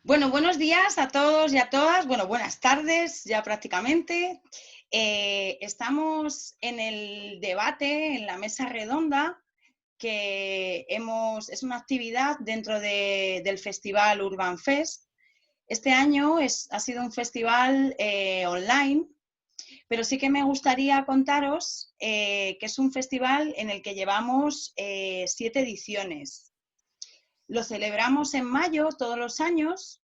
Bueno, buenos días a todos y a todas. Bueno, buenas tardes ya prácticamente. Estamos en el debate, en la mesa redonda, es una actividad dentro del Festival Urban Fest. Este año ha sido un festival online, pero sí que me gustaría contaros que es un festival en el que llevamos 7 ediciones. Lo celebramos en mayo todos los años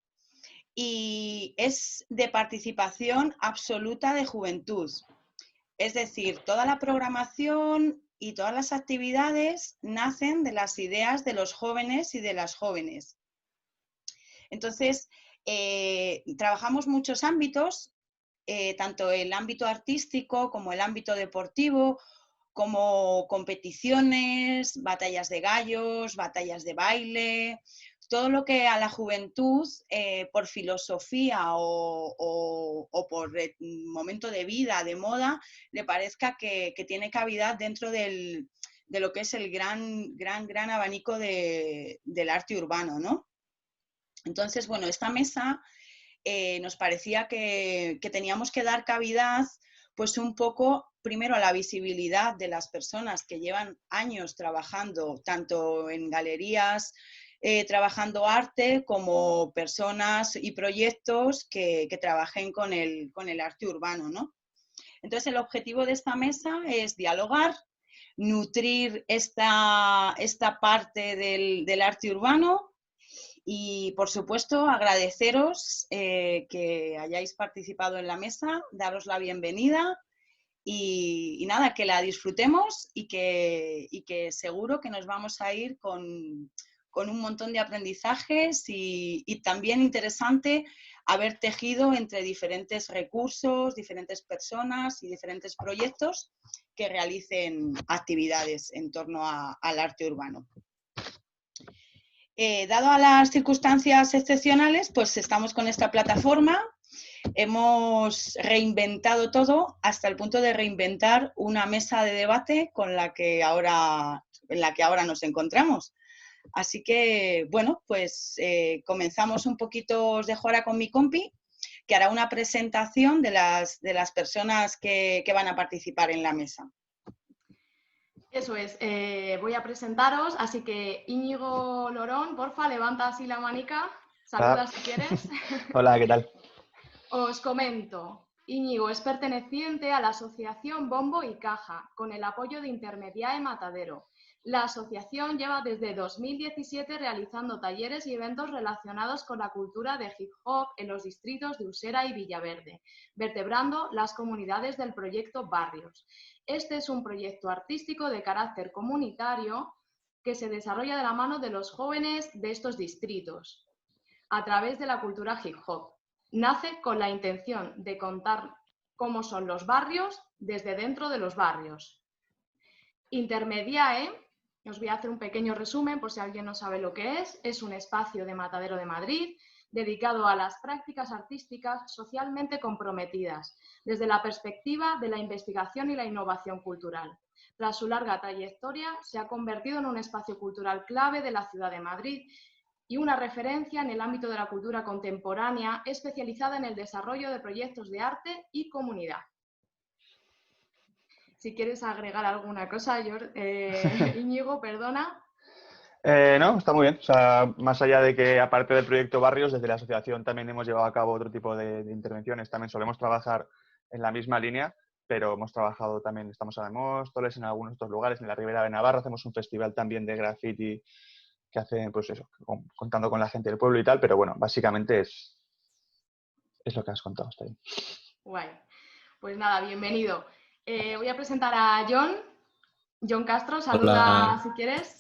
y es de participación absoluta de juventud. Es decir, toda la programación y todas las actividades nacen de las ideas de los jóvenes y de las jóvenes. Entonces, trabajamos muchos ámbitos, tanto el ámbito artístico como el ámbito deportivo, como competiciones, batallas de gallos, batallas de baile, todo lo que a la juventud, por filosofía o por momento de vida, de moda, le parezca que tiene cavidad dentro de lo que es el gran abanico del arte urbano, ¿no? Entonces, bueno, esta mesa nos parecía que teníamos que dar cavidad pues un poco primero a la visibilidad de las personas que llevan años trabajando tanto en galerías, trabajando arte, como personas y proyectos que trabajen con el arte urbano, ¿no? Entonces el objetivo de esta mesa es dialogar, nutrir esta parte del arte urbano. Y, por supuesto, agradeceros que hayáis participado en la mesa, daros la bienvenida y nada, que la disfrutemos y que seguro que nos vamos a ir con un montón de aprendizajes y también interesante haber tejido entre diferentes recursos, diferentes personas y diferentes proyectos que realicen actividades en torno al arte urbano. Dado a las circunstancias excepcionales, pues estamos con esta plataforma. Hemos reinventado todo hasta el punto de reinventar una mesa de debate en la que ahora nos encontramos. Así que, bueno, pues comenzamos un poquito, os dejo ahora con mi compi, que hará una presentación de las personas que van a participar en la mesa. Eso es, voy a presentaros, así que Íñigo Lorón, porfa, levanta así la manica, saluda si quieres. Hola, ¿qué tal? Os comento, Íñigo es perteneciente a la asociación Bombo y Caja, con el apoyo de Intermediae Matadero. La asociación lleva desde 2017 realizando talleres y eventos relacionados con la cultura de hip hop en los distritos de Usera y Villaverde, vertebrando las comunidades del proyecto Barrios. Este es un proyecto artístico de carácter comunitario que se desarrolla de la mano de los jóvenes de estos distritos a través de la cultura hip hop. Nace con la intención de contar cómo son los barrios desde dentro de los barrios. Intermediae, os voy a hacer un pequeño resumen por si alguien no sabe lo que es un espacio de Matadero de Madrid dedicado a las prácticas artísticas socialmente comprometidas, desde la perspectiva de la investigación y la innovación cultural. Tras su larga trayectoria, se ha convertido en un espacio cultural clave de la ciudad de Madrid y una referencia en el ámbito de la cultura contemporánea especializada en el desarrollo de proyectos de arte y comunidad. Si quieres agregar alguna cosa, Íñigo, perdona. No, está muy bien. O sea, más allá de que, aparte del proyecto Barrios, desde la asociación también hemos llevado a cabo otro tipo de intervenciones. También solemos trabajar en la misma línea, pero hemos trabajado también, estamos ahora en Móstoles, en algunos otros lugares, en la Ribera de Navarra, hacemos un festival también de graffiti que hacen, pues eso, contando con la gente del pueblo y tal, pero bueno, básicamente es lo que has contado, está bien. Guay. Pues nada, bienvenido. Voy a presentar a John Castro, saluda. Hola. Si quieres.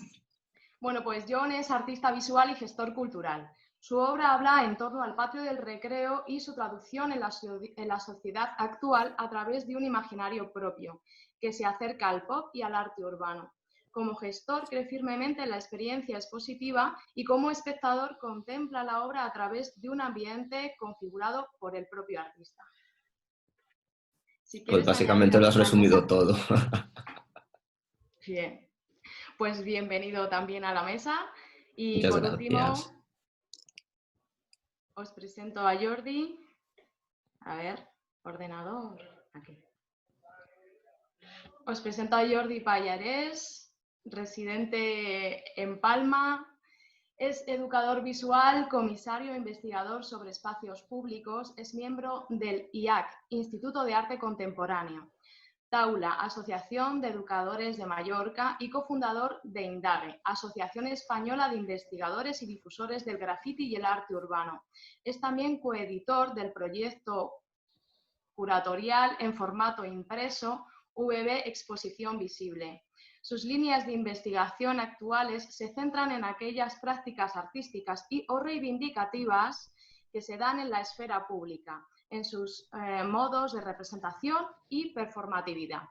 Bueno, pues John es artista visual y gestor cultural. Su obra habla en torno al patio del recreo y su traducción en la sociedad actual a través de un imaginario propio, que se acerca al pop y al arte urbano. Como gestor cree firmemente en la experiencia expositiva y como espectador contempla la obra a través de un ambiente configurado por el propio artista. Si pues básicamente lo has resumido todo. Bien. Pues bienvenido también a la mesa. Y muchas por gracias. último, Os presento a Jordi. A ver, ordenador. Aquí. Os presento a Jordi Pallarés, residente en Palma. Es educador visual, comisario e investigador sobre espacios públicos. Es miembro del IAC, Instituto de Arte Contemporáneo. Taula, Asociación de Educadores de Mallorca, y cofundador de INDAGE, Asociación Española de Investigadores y Difusores del Graffiti y el Arte Urbano. Es también coeditor del proyecto curatorial en formato impreso VB Exposición Visible. Sus líneas de investigación actuales se centran en aquellas prácticas artísticas o reivindicativas que se dan en la esfera pública, en sus modos de representación y performatividad.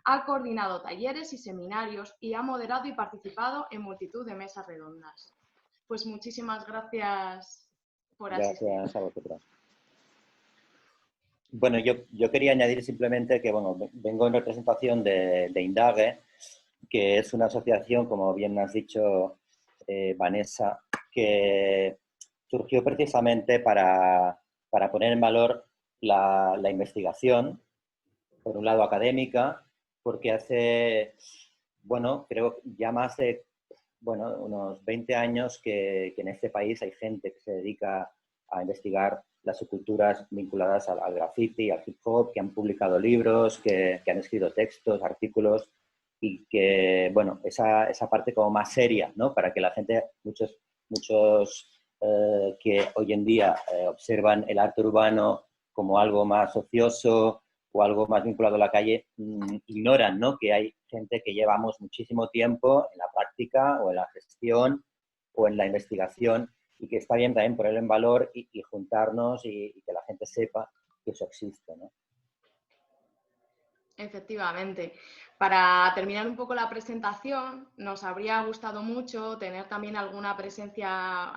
Ha coordinado talleres y seminarios y ha moderado y participado en multitud de mesas redondas. Pues muchísimas gracias por asistir. Gracias a vosotros. Bueno, yo quería añadir simplemente que, bueno, vengo en representación de INDAGE, que es una asociación, como bien has dicho, Vanessa, que surgió precisamente para poner en valor la investigación, por un lado académica, porque hace, bueno, creo ya más de, bueno, unos 20 años que en este país hay gente que se dedica a investigar las subculturas vinculadas al graffiti, al hip hop, que han publicado libros, que han escrito textos, artículos, y que, bueno, esa parte como más seria, ¿no? Para que la gente, muchos que hoy en día observan el arte urbano como algo más ocioso o algo más vinculado a la calle, ignoran, ¿no? Que hay gente que llevamos muchísimo tiempo en la práctica o en la gestión o en la investigación, y que está bien también ponerlo en valor y juntarnos y que la gente sepa que eso existe, ¿no? Efectivamente. Para terminar un poco la presentación, nos habría gustado mucho tener también alguna presencia,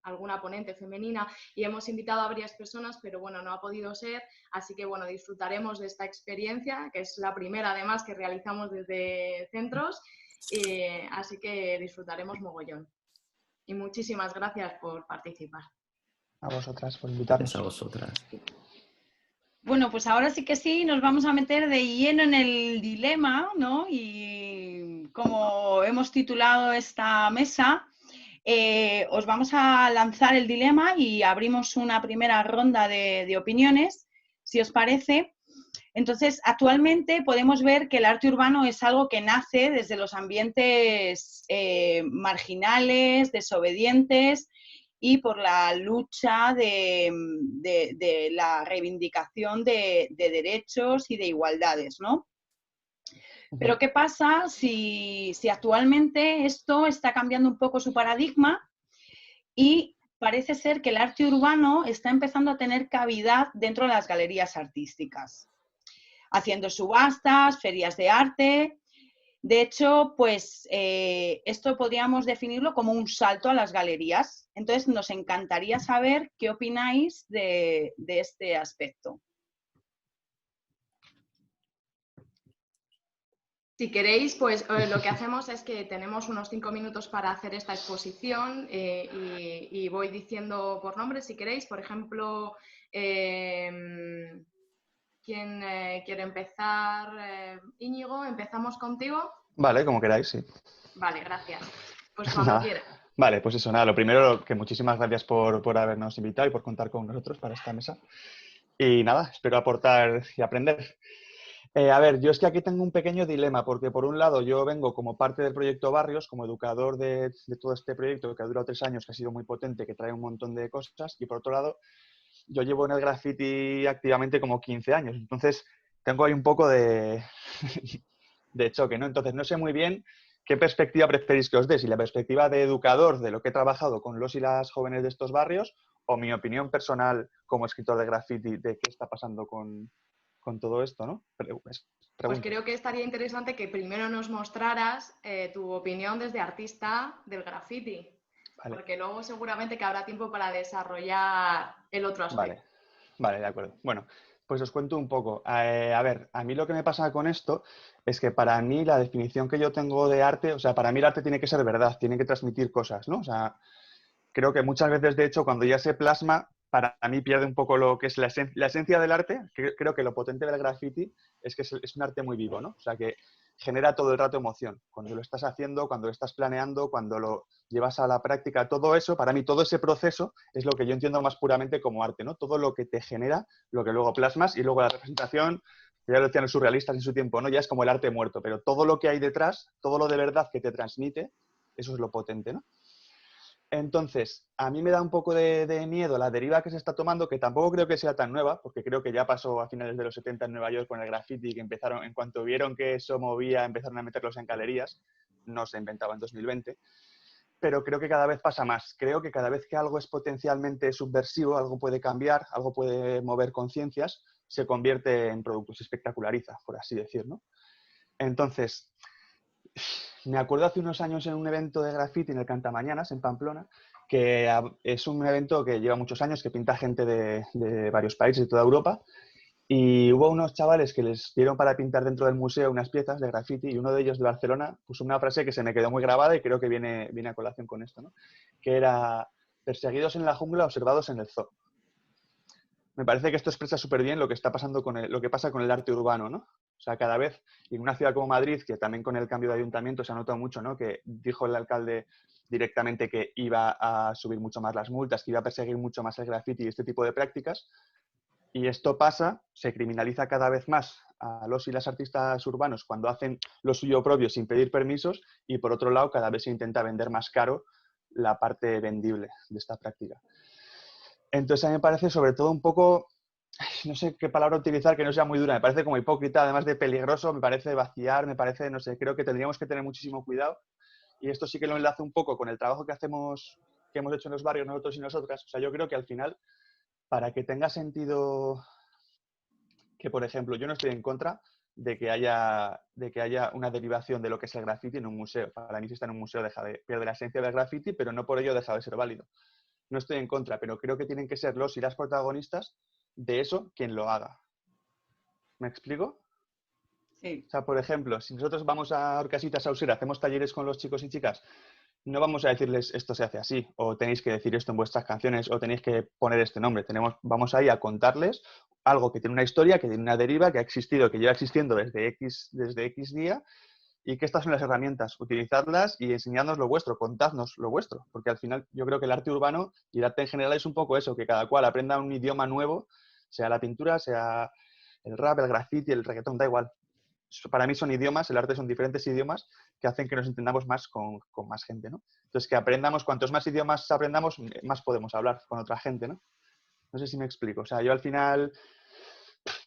alguna ponente femenina, y hemos invitado a varias personas, pero bueno, no ha podido ser, así que bueno, disfrutaremos de esta experiencia, que es la primera además que realizamos desde centros, así que disfrutaremos mogollón. Y muchísimas gracias por participar. A vosotras por invitarnos. Gracias a vosotras. Bueno, pues ahora sí que sí, nos vamos a meter de lleno en el dilema, ¿no? Y como hemos titulado esta mesa, os vamos a lanzar el dilema y abrimos una primera ronda de opiniones, si os parece. Entonces, actualmente podemos ver que el arte urbano es algo que nace desde los ambientes marginales, desobedientes, y por la lucha de la reivindicación de derechos y de igualdades, ¿no? Pero ¿qué pasa si actualmente esto está cambiando un poco su paradigma y parece ser que el arte urbano está empezando a tener cavidad dentro de las galerías artísticas, haciendo subastas, ferias de arte? De hecho, pues esto podríamos definirlo como un salto a las galerías. Entonces, nos encantaría saber qué opináis de este aspecto. Si queréis, pues lo que hacemos es que tenemos unos 5 minutos para hacer esta exposición y voy diciendo por nombre, si queréis. Por ejemplo, ¿quién quiere empezar? Íñigo, ¿empezamos contigo? Vale, como queráis, sí. Vale, gracias. Pues cuando quieras. Vale, pues eso, nada, lo primero, que muchísimas gracias por habernos invitado y por contar con nosotros para esta mesa. Y nada, espero aportar y aprender. A ver, yo es que aquí tengo un pequeño dilema, porque por un lado yo vengo como parte del proyecto Barrios, como educador de todo este proyecto que ha durado 3 años, que ha sido muy potente, que trae un montón de cosas, y por otro lado, yo llevo en el graffiti activamente como 15 años, entonces tengo ahí un poco de choque, ¿no? Entonces no sé muy bien qué perspectiva preferís que os dé, si la perspectiva de educador de lo que he trabajado con los y las jóvenes de estos barrios, o mi opinión personal como escritor de graffiti de qué está pasando con todo esto, ¿no? Pues creo que estaría interesante que primero nos mostraras tu opinión desde artista del graffiti, vale. Porque luego seguramente que habrá tiempo para desarrollar el otro aspecto. Vale, de acuerdo. Bueno, pues os cuento un poco. A ver, a mí lo que me pasa con esto es que para mí la definición que yo tengo de arte, o sea, para mí el arte tiene que ser verdad, tiene que transmitir cosas, ¿no? O sea, creo que muchas veces, de hecho, cuando ya se plasma, para mí pierde un poco lo que es la esencia del arte. Creo que lo potente del graffiti es que es un arte muy vivo, ¿no? O sea, que genera todo el rato emoción. Cuando lo estás haciendo, cuando lo estás planeando, cuando lo llevas a la práctica, todo eso, para mí todo ese proceso es lo que yo entiendo más puramente como arte, ¿no? Todo lo que te genera, lo que luego plasmas y luego la representación, que ya lo decían los surrealistas en su tiempo, ¿no? Ya es como el arte muerto, pero todo lo que hay detrás, todo lo de verdad que te transmite, eso es lo potente, ¿no? Entonces, a mí me da un poco de miedo la deriva que se está tomando, que tampoco creo que sea tan nueva, porque creo que ya pasó a finales de los 70 en Nueva York con el graffiti, que empezaron, en cuanto vieron que eso movía, empezaron a meterlos en galerías. No se inventaba en 2020, pero creo que cada vez pasa más. Creo que cada vez que algo es potencialmente subversivo, algo puede cambiar, algo puede mover conciencias, se convierte en producto, se espectaculariza, por así decir, ¿no? Entonces, me acuerdo hace unos años en un evento de graffiti en el Cantamañanas, en Pamplona, que es un evento que lleva muchos años, que pinta gente de varios países, de toda Europa, y hubo unos chavales que les dieron para pintar dentro del museo unas piezas de graffiti, y uno de ellos de Barcelona puso una frase que se me quedó muy grabada y creo que viene a colación con esto, ¿no? Que era: perseguidos en la jungla, observados en el zoo. Me parece que esto expresa súper bien lo que está pasando lo que pasa con el arte urbano, ¿no? O sea, cada vez, y en una ciudad como Madrid, que también con el cambio de ayuntamiento se ha notado mucho, ¿no? Que dijo el alcalde directamente que iba a subir mucho más las multas, que iba a perseguir mucho más el graffiti y este tipo de prácticas. Y esto pasa, se criminaliza cada vez más a los y las artistas urbanos cuando hacen lo suyo propio sin pedir permisos, y por otro lado, cada vez se intenta vender más caro la parte vendible de esta práctica. Entonces a mí me parece sobre todo un poco, no sé qué palabra utilizar que no sea muy dura, me parece como hipócrita, además de peligroso, me parece vaciar, me parece, no sé, creo que tendríamos que tener muchísimo cuidado, y esto sí que lo enlazo un poco con el trabajo que hacemos, que hemos hecho en los barrios nosotros y nosotras. O sea, yo creo que al final, para que tenga sentido que, por ejemplo, yo no estoy en contra de que haya una derivación de lo que es el graffiti en un museo. Para mí, si está en un museo, pierde la esencia del graffiti, pero no por ello deja de ser válido. No estoy en contra, pero creo que tienen que ser los y las protagonistas de eso quien lo haga. ¿Me explico? Sí. O sea, por ejemplo, si nosotros vamos a Orcasitas Sauser, hacemos talleres con los chicos y chicas, no vamos a decirles esto se hace así, o tenéis que decir esto en vuestras canciones, o tenéis que poner este nombre. Vamos ahí a contarles algo que tiene una historia, que tiene una deriva, que ha existido, que lleva existiendo desde X día, y que estas son las herramientas. Utilizadlas y enseñadnos lo vuestro, contadnos lo vuestro, porque al final yo creo que el arte urbano y el arte en general es un poco eso, que cada cual aprenda un idioma nuevo, sea la pintura, sea el rap, el graffiti, el reggaetón, da igual. Para mí son idiomas, el arte son diferentes idiomas que hacen que nos entendamos más con más gente, ¿no? Entonces, que aprendamos, cuantos más idiomas aprendamos, más podemos hablar con otra gente, ¿no? No sé si me explico. O sea, yo al final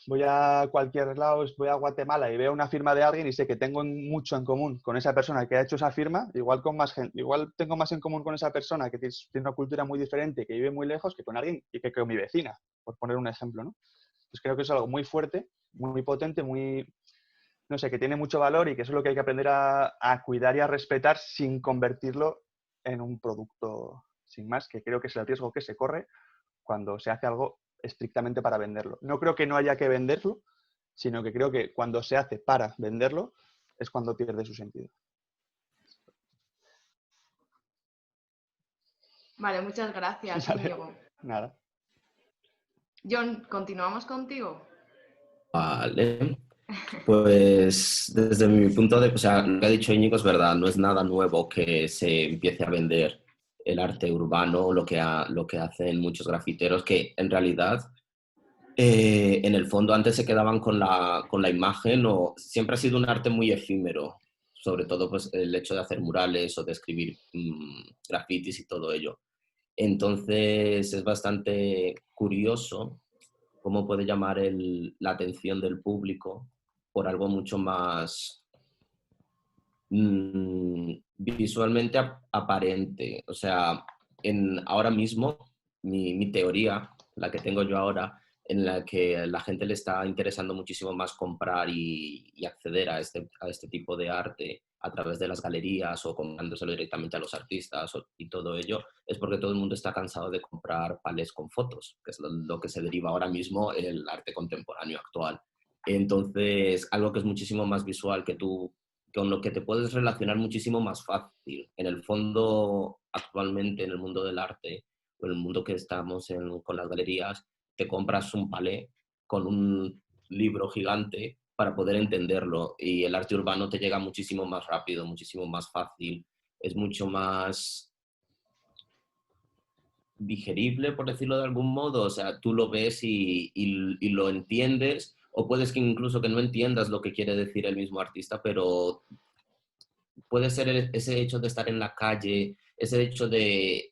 voy a cualquier lado, voy a Guatemala y veo una firma de alguien y sé que tengo mucho en común con esa persona que ha hecho esa firma, igual tengo más en común con esa persona que tiene una cultura muy diferente, que vive muy lejos, que con alguien y que con mi vecina, por poner un ejemplo, ¿no? Pues creo que es algo muy fuerte, muy potente, no sé, que tiene mucho valor, y que eso es lo que hay que aprender a cuidar y a respetar sin convertirlo en un producto sin más, que creo que es el riesgo que se corre cuando se hace algo estrictamente para venderlo. No creo que no haya que venderlo, sino que creo que cuando se hace para venderlo es cuando pierde su sentido. Vale, muchas gracias, Vale. Íñigo. Nada. John, ¿continuamos contigo? Vale. Pues desde mi punto de vista, o sea, lo que ha dicho Íñigo es verdad, no es nada nuevo que se empiece a vender el arte urbano, lo que hacen muchos grafiteros, que en realidad, en el fondo antes se quedaban con la imagen, o siempre ha sido un arte muy efímero, sobre todo pues el hecho de hacer murales o de escribir grafitis y todo ello. Entonces es bastante curioso cómo puede llamar la atención del público por algo mucho más visualmente aparente. O sea, ahora mismo, mi teoría, la que tengo yo ahora, en la que a la gente le está interesando muchísimo más comprar y acceder a este tipo de arte a través de las galerías o comprándoselo directamente a los artistas y todo ello, es porque todo el mundo está cansado de comprar palés con fotos, que es lo que se deriva ahora mismo en el arte contemporáneo actual. Entonces, algo que es muchísimo más visual, con lo que te puedes relacionar muchísimo más fácil. En el fondo, actualmente, en el mundo del arte, en el mundo que estamos con las galerías, te compras un palé con un libro gigante para poder entenderlo, y el arte urbano te llega muchísimo más rápido, muchísimo más fácil, es mucho más digerible, por decirlo de algún modo. O sea, tú lo ves y lo entiendes, o puedes que incluso que no entiendas lo que quiere decir el mismo artista, pero puede ser ese hecho de estar en la calle, ese hecho de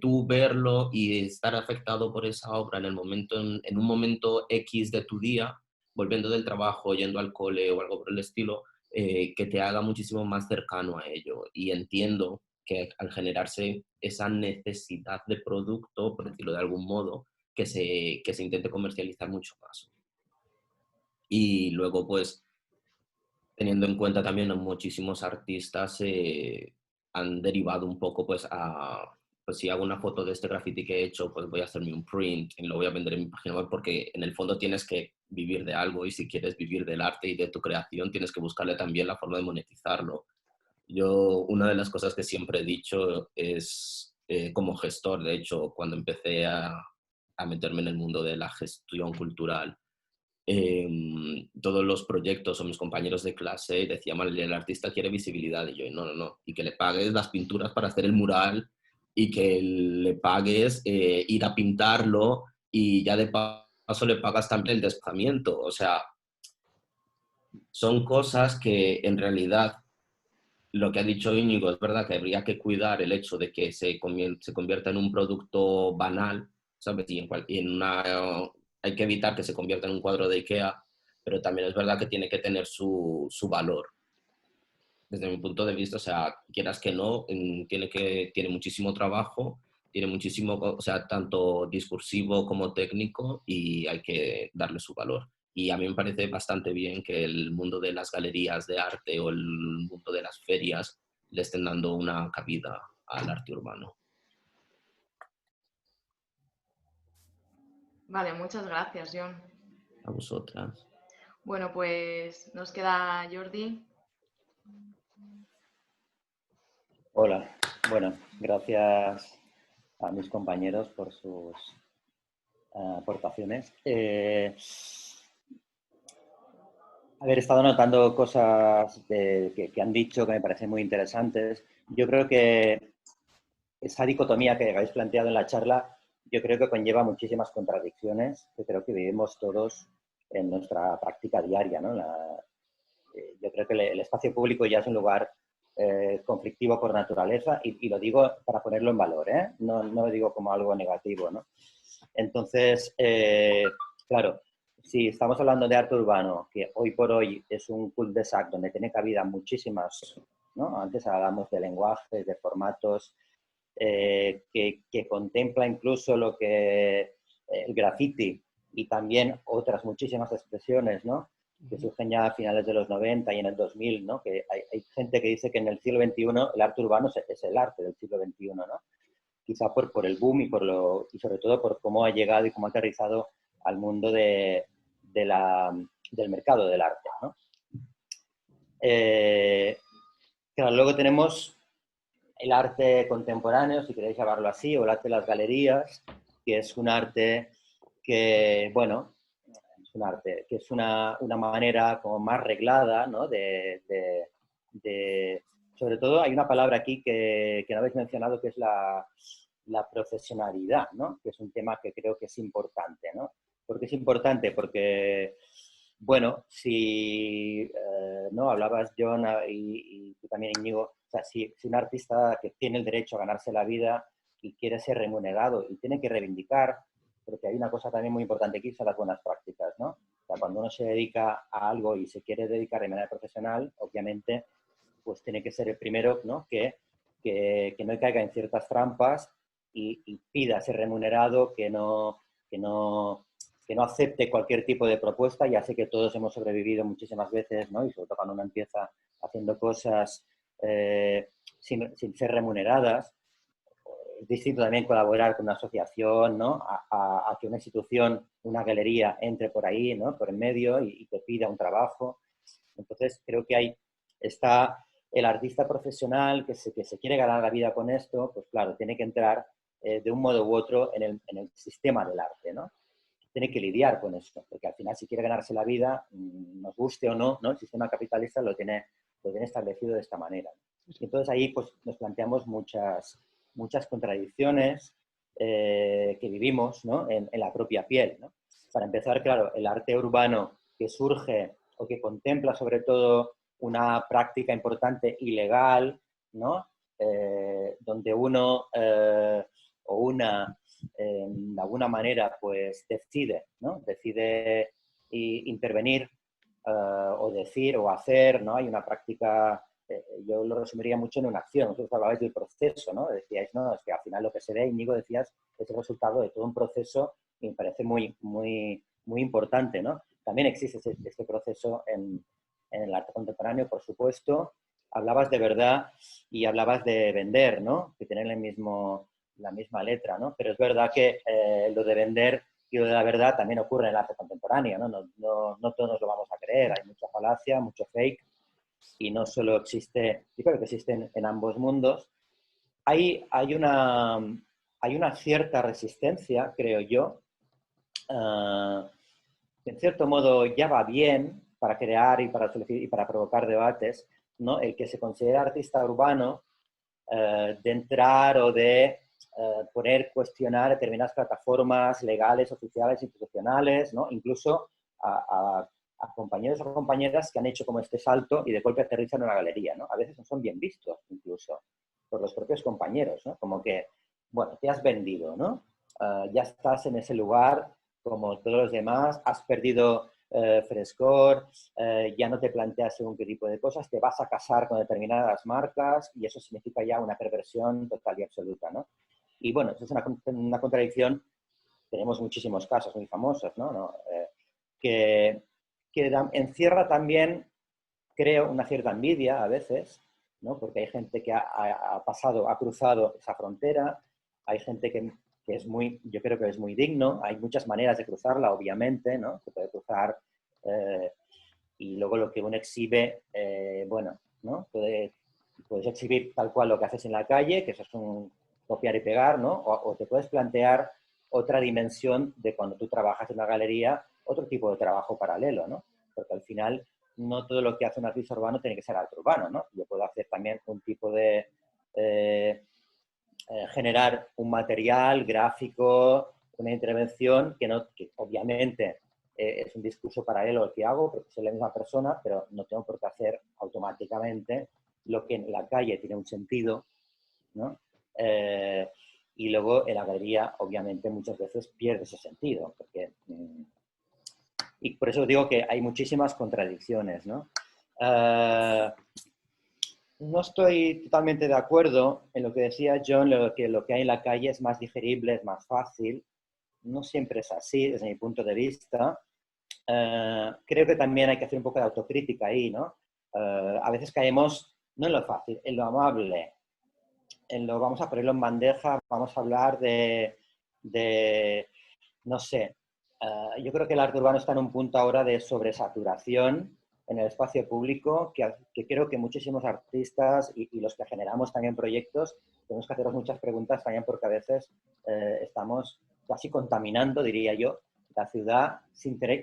tú verlo y estar afectado por esa obra en el momento, en un momento X de tu día, volviendo del trabajo, yendo al cole o algo por el estilo, que te haga muchísimo más cercano a ello. Y entiendo que al generarse esa necesidad de producto, por decirlo de algún modo, que se intente comercializar mucho más. Y luego, pues, teniendo en cuenta también a muchísimos artistas han derivado un poco pues a, pues si hago una foto de este graffiti que he hecho, pues voy a hacerme un print y lo voy a vender en mi página web, porque en el fondo tienes que vivir de algo, y si quieres vivir del arte y de tu creación tienes que buscarle también la forma de monetizarlo. Yo, una de las cosas que siempre he dicho es, como gestor, de hecho, cuando empecé a meterme en el mundo de la gestión cultural, todos los proyectos o mis compañeros de clase decían: el artista quiere visibilidad, y yo, no, no, no, y que le pagues las pinturas para hacer el mural, y que le pagues ir a pintarlo, y ya de paso le pagas también el desplazamiento. O sea, son cosas que en realidad, lo que ha dicho Íñigo es verdad, que habría que cuidar el hecho de que se convierta en un producto banal, ¿sabes? Y en una, hay que evitar que se convierta en un cuadro de IKEA, pero también es verdad que tiene que tener su valor. Desde mi punto de vista, o sea, quieras que no, tiene muchísimo trabajo, tiene muchísimo, o sea, tanto discursivo como técnico, y hay que darle su valor. Y a mí me parece bastante bien que el mundo de las galerías de arte o el mundo de las ferias le estén dando una cabida al arte urbano. Vale, muchas gracias, John. A vosotras. Bueno, pues nos queda Jordi. Hola, bueno, gracias a mis compañeros por sus aportaciones. He estado notando cosas que han dicho que me parecen muy interesantes. Yo creo que esa dicotomía que habéis planteado en la charla, yo creo que conlleva muchísimas contradicciones que creo que vivimos todos en nuestra práctica diaria, ¿no? Yo creo que el espacio público ya es un lugar conflictivo por naturaleza, y lo digo para ponerlo en valor, ¿eh? No lo digo como algo negativo, ¿no? Entonces, claro, si estamos hablando de arte urbano, que hoy por hoy es un cul-de-sac donde tiene cabida muchísimas, ¿no? Antes hablábamos de lenguajes, de formatos, que contempla incluso lo que el graffiti y también otras muchísimas expresiones, ¿no? Que surgen ya a finales de los 90 y en el 2000, ¿no? Que hay gente que dice que en el siglo XXI el arte urbano es el arte del siglo XXI, ¿no? Quizá por el boom y sobre todo por cómo ha llegado y cómo ha aterrizado al mundo del mercado del arte, ¿no? Claro, luego tenemos el arte contemporáneo, si queréis llamarlo así, o el arte de las galerías, que es un arte que, bueno, es un arte que es una manera como más reglada, ¿no? Sobre todo hay una palabra aquí que no habéis mencionado, que es la profesionalidad, ¿no? Que es un tema que creo que es importante, ¿no? ¿Por qué es importante? Porque, bueno, si no hablabas, John, y tú también, Íñigo, o sea, si un artista que tiene el derecho a ganarse la vida y quiere ser remunerado y tiene que reivindicar, porque hay una cosa también muy importante aquí, son las buenas prácticas, ¿no? O sea, cuando uno se dedica a algo y se quiere dedicar de manera profesional, obviamente, pues tiene que ser el primero, ¿no? Que no caiga en ciertas trampas y pida ser remunerado, que no acepte cualquier tipo de propuesta. Ya sé que todos hemos sobrevivido muchísimas veces, ¿no? Y sobre todo cuando uno empieza haciendo cosas sin ser remuneradas. Es distinto también colaborar con una asociación, ¿no? A que una institución, una galería, entre por ahí, ¿no? Por en medio y te pida un trabajo. Entonces, creo que ahí está el artista profesional que se quiere ganar la vida con esto, pues claro, tiene que entrar de un modo u otro en el sistema del arte, ¿no? Tiene que lidiar con eso, porque al final si quiere ganarse la vida, nos guste o no, ¿no? El sistema capitalista lo tiene establecido de esta manera. Y entonces ahí pues, nos planteamos muchas contradicciones que vivimos, ¿no? en la propia piel, ¿no? Para empezar, claro, el arte urbano que surge o que contempla sobre todo una práctica importante ilegal, ¿no? Donde uno o una de alguna manera pues decide, ¿no? Decide intervenir o decir o hacer, ¿no? Hay una práctica, yo lo resumiría mucho en una acción. Vosotros hablabais del proceso, ¿no? Decíais, no, es que al final lo que se ve, Íñigo, decías, es el resultado de todo un proceso y me parece muy importante, ¿no? También existe este proceso en el arte contemporáneo, por supuesto. Hablabas de verdad y hablabas de vender, ¿no? Que tienen la misma letra, ¿no? Pero es verdad que lo de vender y lo de la verdad también ocurre en el arte contemporáneo, ¿no? No todos nos lo vamos a creer, hay mucha falacia, mucho fake, y no solo existe, yo creo que existen en ambos mundos. Hay una cierta resistencia, creo yo, en cierto modo ya va bien para crear y para provocar debates, ¿no? El que se considera artista urbano, de entrar o de cuestionar determinadas plataformas legales, oficiales, institucionales, ¿no? Incluso a compañeros o compañeras que han hecho como este salto y de golpe aterrizan en una galería, ¿no? A veces no son bien vistos, incluso, por los propios compañeros, ¿no? Como que, bueno, te has vendido, ¿no? Ya estás en ese lugar como todos los demás, has perdido frescor, ya no te planteas según qué tipo de cosas, te vas a casar con determinadas marcas y eso significa ya una perversión total y absoluta, ¿no? Y bueno, eso es una contradicción. Tenemos muchísimos casos muy famosos, ¿no? Que encierra también, creo, una cierta envidia a veces, ¿no? Porque hay gente que ha cruzado esa frontera, hay gente que es yo creo que es muy digno, hay muchas maneras de cruzarla, obviamente, ¿no? Se puede cruzar y luego lo que uno exhibe, bueno, ¿no? Puedes exhibir tal cual lo que haces en la calle, que eso es un copiar y pegar, ¿no? O te puedes plantear otra dimensión de cuando tú trabajas en una galería, otro tipo de trabajo paralelo, ¿no? Porque al final no todo lo que hace un artista urbano tiene que ser arte urbano, ¿no? Yo puedo hacer también un tipo de generar un material gráfico, una intervención que obviamente es un discurso paralelo al que hago, porque soy la misma persona, pero no tengo por qué hacer automáticamente lo que en la calle tiene un sentido, ¿no? Y luego en la galería, obviamente, muchas veces pierde ese sentido, porque y por eso digo que hay muchísimas contradicciones, ¿no? No estoy totalmente de acuerdo en lo que decía John, que lo que hay en la calle es más digerible, es más fácil. No siempre es así, desde mi punto de vista. Creo que también hay que hacer un poco de autocrítica ahí, ¿no? A veces caemos no en lo fácil, en lo amable, vamos a ponerlo en bandeja, vamos a hablar no sé, yo creo que el arte urbano está en un punto ahora de sobresaturación en el espacio público, que creo que muchísimos artistas y los que generamos también proyectos, tenemos que hacernos muchas preguntas también porque a veces estamos casi contaminando, diría yo, la ciudad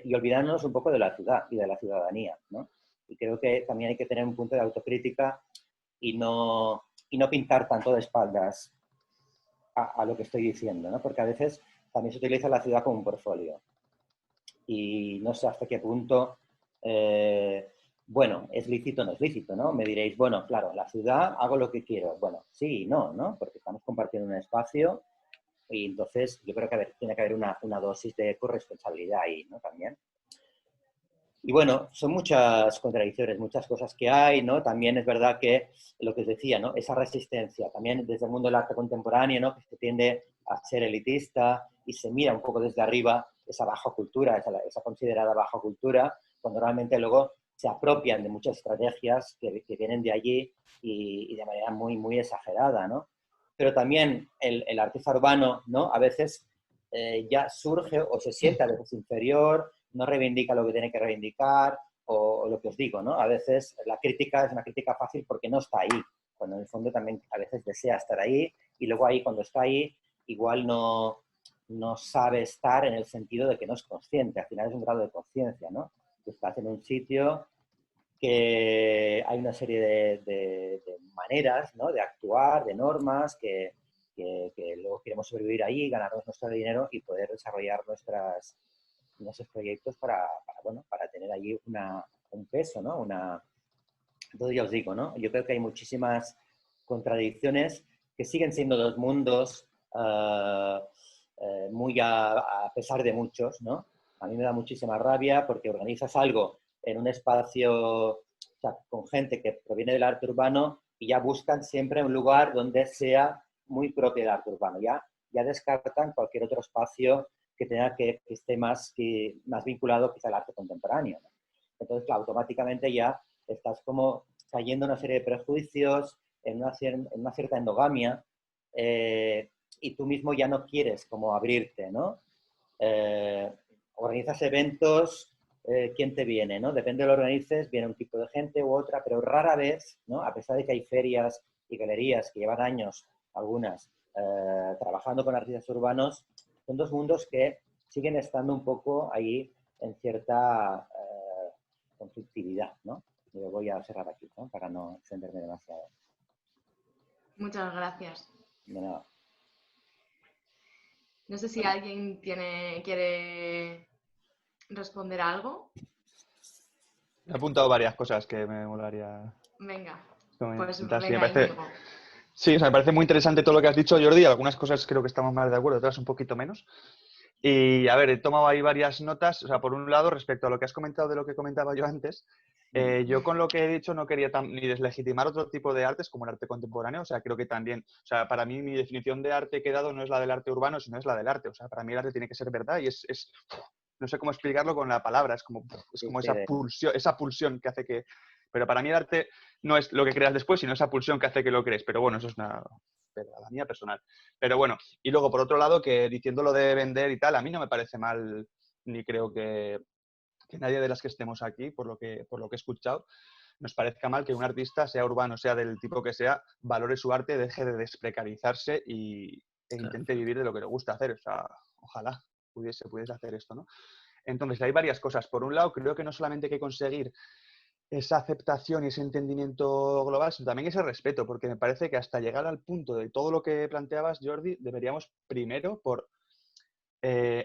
y olvidándonos un poco de la ciudad y de la ciudadanía, ¿no? Y creo que también hay que tener un punto de autocrítica y no pintar tanto de espaldas a lo que estoy diciendo, ¿no? Porque a veces también se utiliza la ciudad como un portfolio. Y no sé hasta qué punto, bueno, es lícito o no es lícito, ¿no? Me diréis, bueno, claro, en la ciudad hago lo que quiero. Bueno, sí y no, ¿no? Porque estamos compartiendo un espacio y entonces yo creo que tiene que haber una dosis de corresponsabilidad ahí, ¿no? También. Y bueno, son muchas contradicciones, muchas cosas que hay, ¿no? También es verdad que lo que os decía, ¿no? Esa resistencia, también desde el mundo del arte contemporáneo, ¿no? Que se tiende a ser elitista y se mira un poco desde arriba esa baja cultura, esa considerada baja cultura, cuando realmente luego se apropian de muchas estrategias que vienen de allí y de manera muy exagerada, ¿no? Pero también el artista urbano, ¿no? A veces ya surge o se siente a veces inferior, no reivindica lo que tiene que reivindicar, o lo que os digo, ¿no? A veces la crítica es una crítica fácil porque no está ahí, cuando en el fondo también a veces desea estar ahí, y luego ahí cuando está ahí igual no sabe estar en el sentido de que no es consciente. Al final es un grado de conciencia, ¿no? Tú estás en un sitio que hay una serie de maneras, ¿no? De actuar, de normas, que luego queremos sobrevivir ahí, ganarnos nuestro dinero y poder desarrollar nuestros proyectos bueno, para tener allí un peso, ¿no? Entonces ya os digo, ¿no? Yo creo que hay muchísimas contradicciones que siguen siendo dos mundos muy a pesar de muchos, ¿no? A mí me da muchísima rabia porque organizas algo en un espacio, o sea, con gente que proviene del arte urbano y ya buscan siempre un lugar donde sea muy propio del arte urbano. Ya descartan cualquier otro espacio que tenga que esté más vinculado quizá al arte contemporáneo, ¿no? Entonces, claro, automáticamente ya estás como cayendo en una serie de prejuicios, en una cierta endogamia, y tú mismo ya no quieres como abrirte, ¿no? Organizas eventos, ¿quién te viene, no? Depende de lo que organices, viene un tipo de gente u otra, pero rara vez, ¿no? A pesar de que hay ferias y galerías que llevan años, algunas, trabajando con artistas urbanos, son dos mundos que siguen estando un poco ahí en cierta conflictividad, ¿no? Yo voy a cerrar aquí, ¿no? Para no extenderme demasiado. Muchas gracias. De nada. No sé si alguien quiere responder a algo. He apuntado varias cosas que me molaría Venga, comentar. pues Sí, me venga, parece, Íñigo. sí, o sea, me parece muy interesante todo lo que has dicho, Jordi. Algunas cosas creo que estamos más de acuerdo, otras un poquito menos. Y a ver, he tomado ahí varias notas. O sea, por un lado, respecto a lo que has comentado de lo que comentaba yo antes, yo con lo que he dicho no quería ni deslegitimar otro tipo de artes como el arte contemporáneo. O sea, creo que también, o sea, para mí mi definición de arte que he dado no es la del arte urbano, sino es la del arte. O sea, para mí el arte tiene que ser verdad y no sé cómo explicarlo con la palabra, es como esa pulsión que hace que... Pero para mí el arte no es lo que creas después, sino esa pulsión que hace que lo crees. Pero bueno, eso es la mía personal. Pero bueno, y luego por otro lado, que diciendo lo de vender y tal, a mí no me parece mal, ni creo que nadie de las que estemos aquí, por lo que he escuchado, nos parezca mal que un artista, sea urbano, sea del tipo que sea, valore su arte, deje de desprecarizarse e intente vivir de lo que le gusta hacer. O sea, ojalá pudiese hacer esto, ¿no? Entonces, hay varias cosas. Por un lado, creo que no solamente hay que conseguir esa aceptación y ese entendimiento global, sino también ese respeto, porque me parece que hasta llegar al punto de todo lo que planteabas, Jordi, deberíamos primero por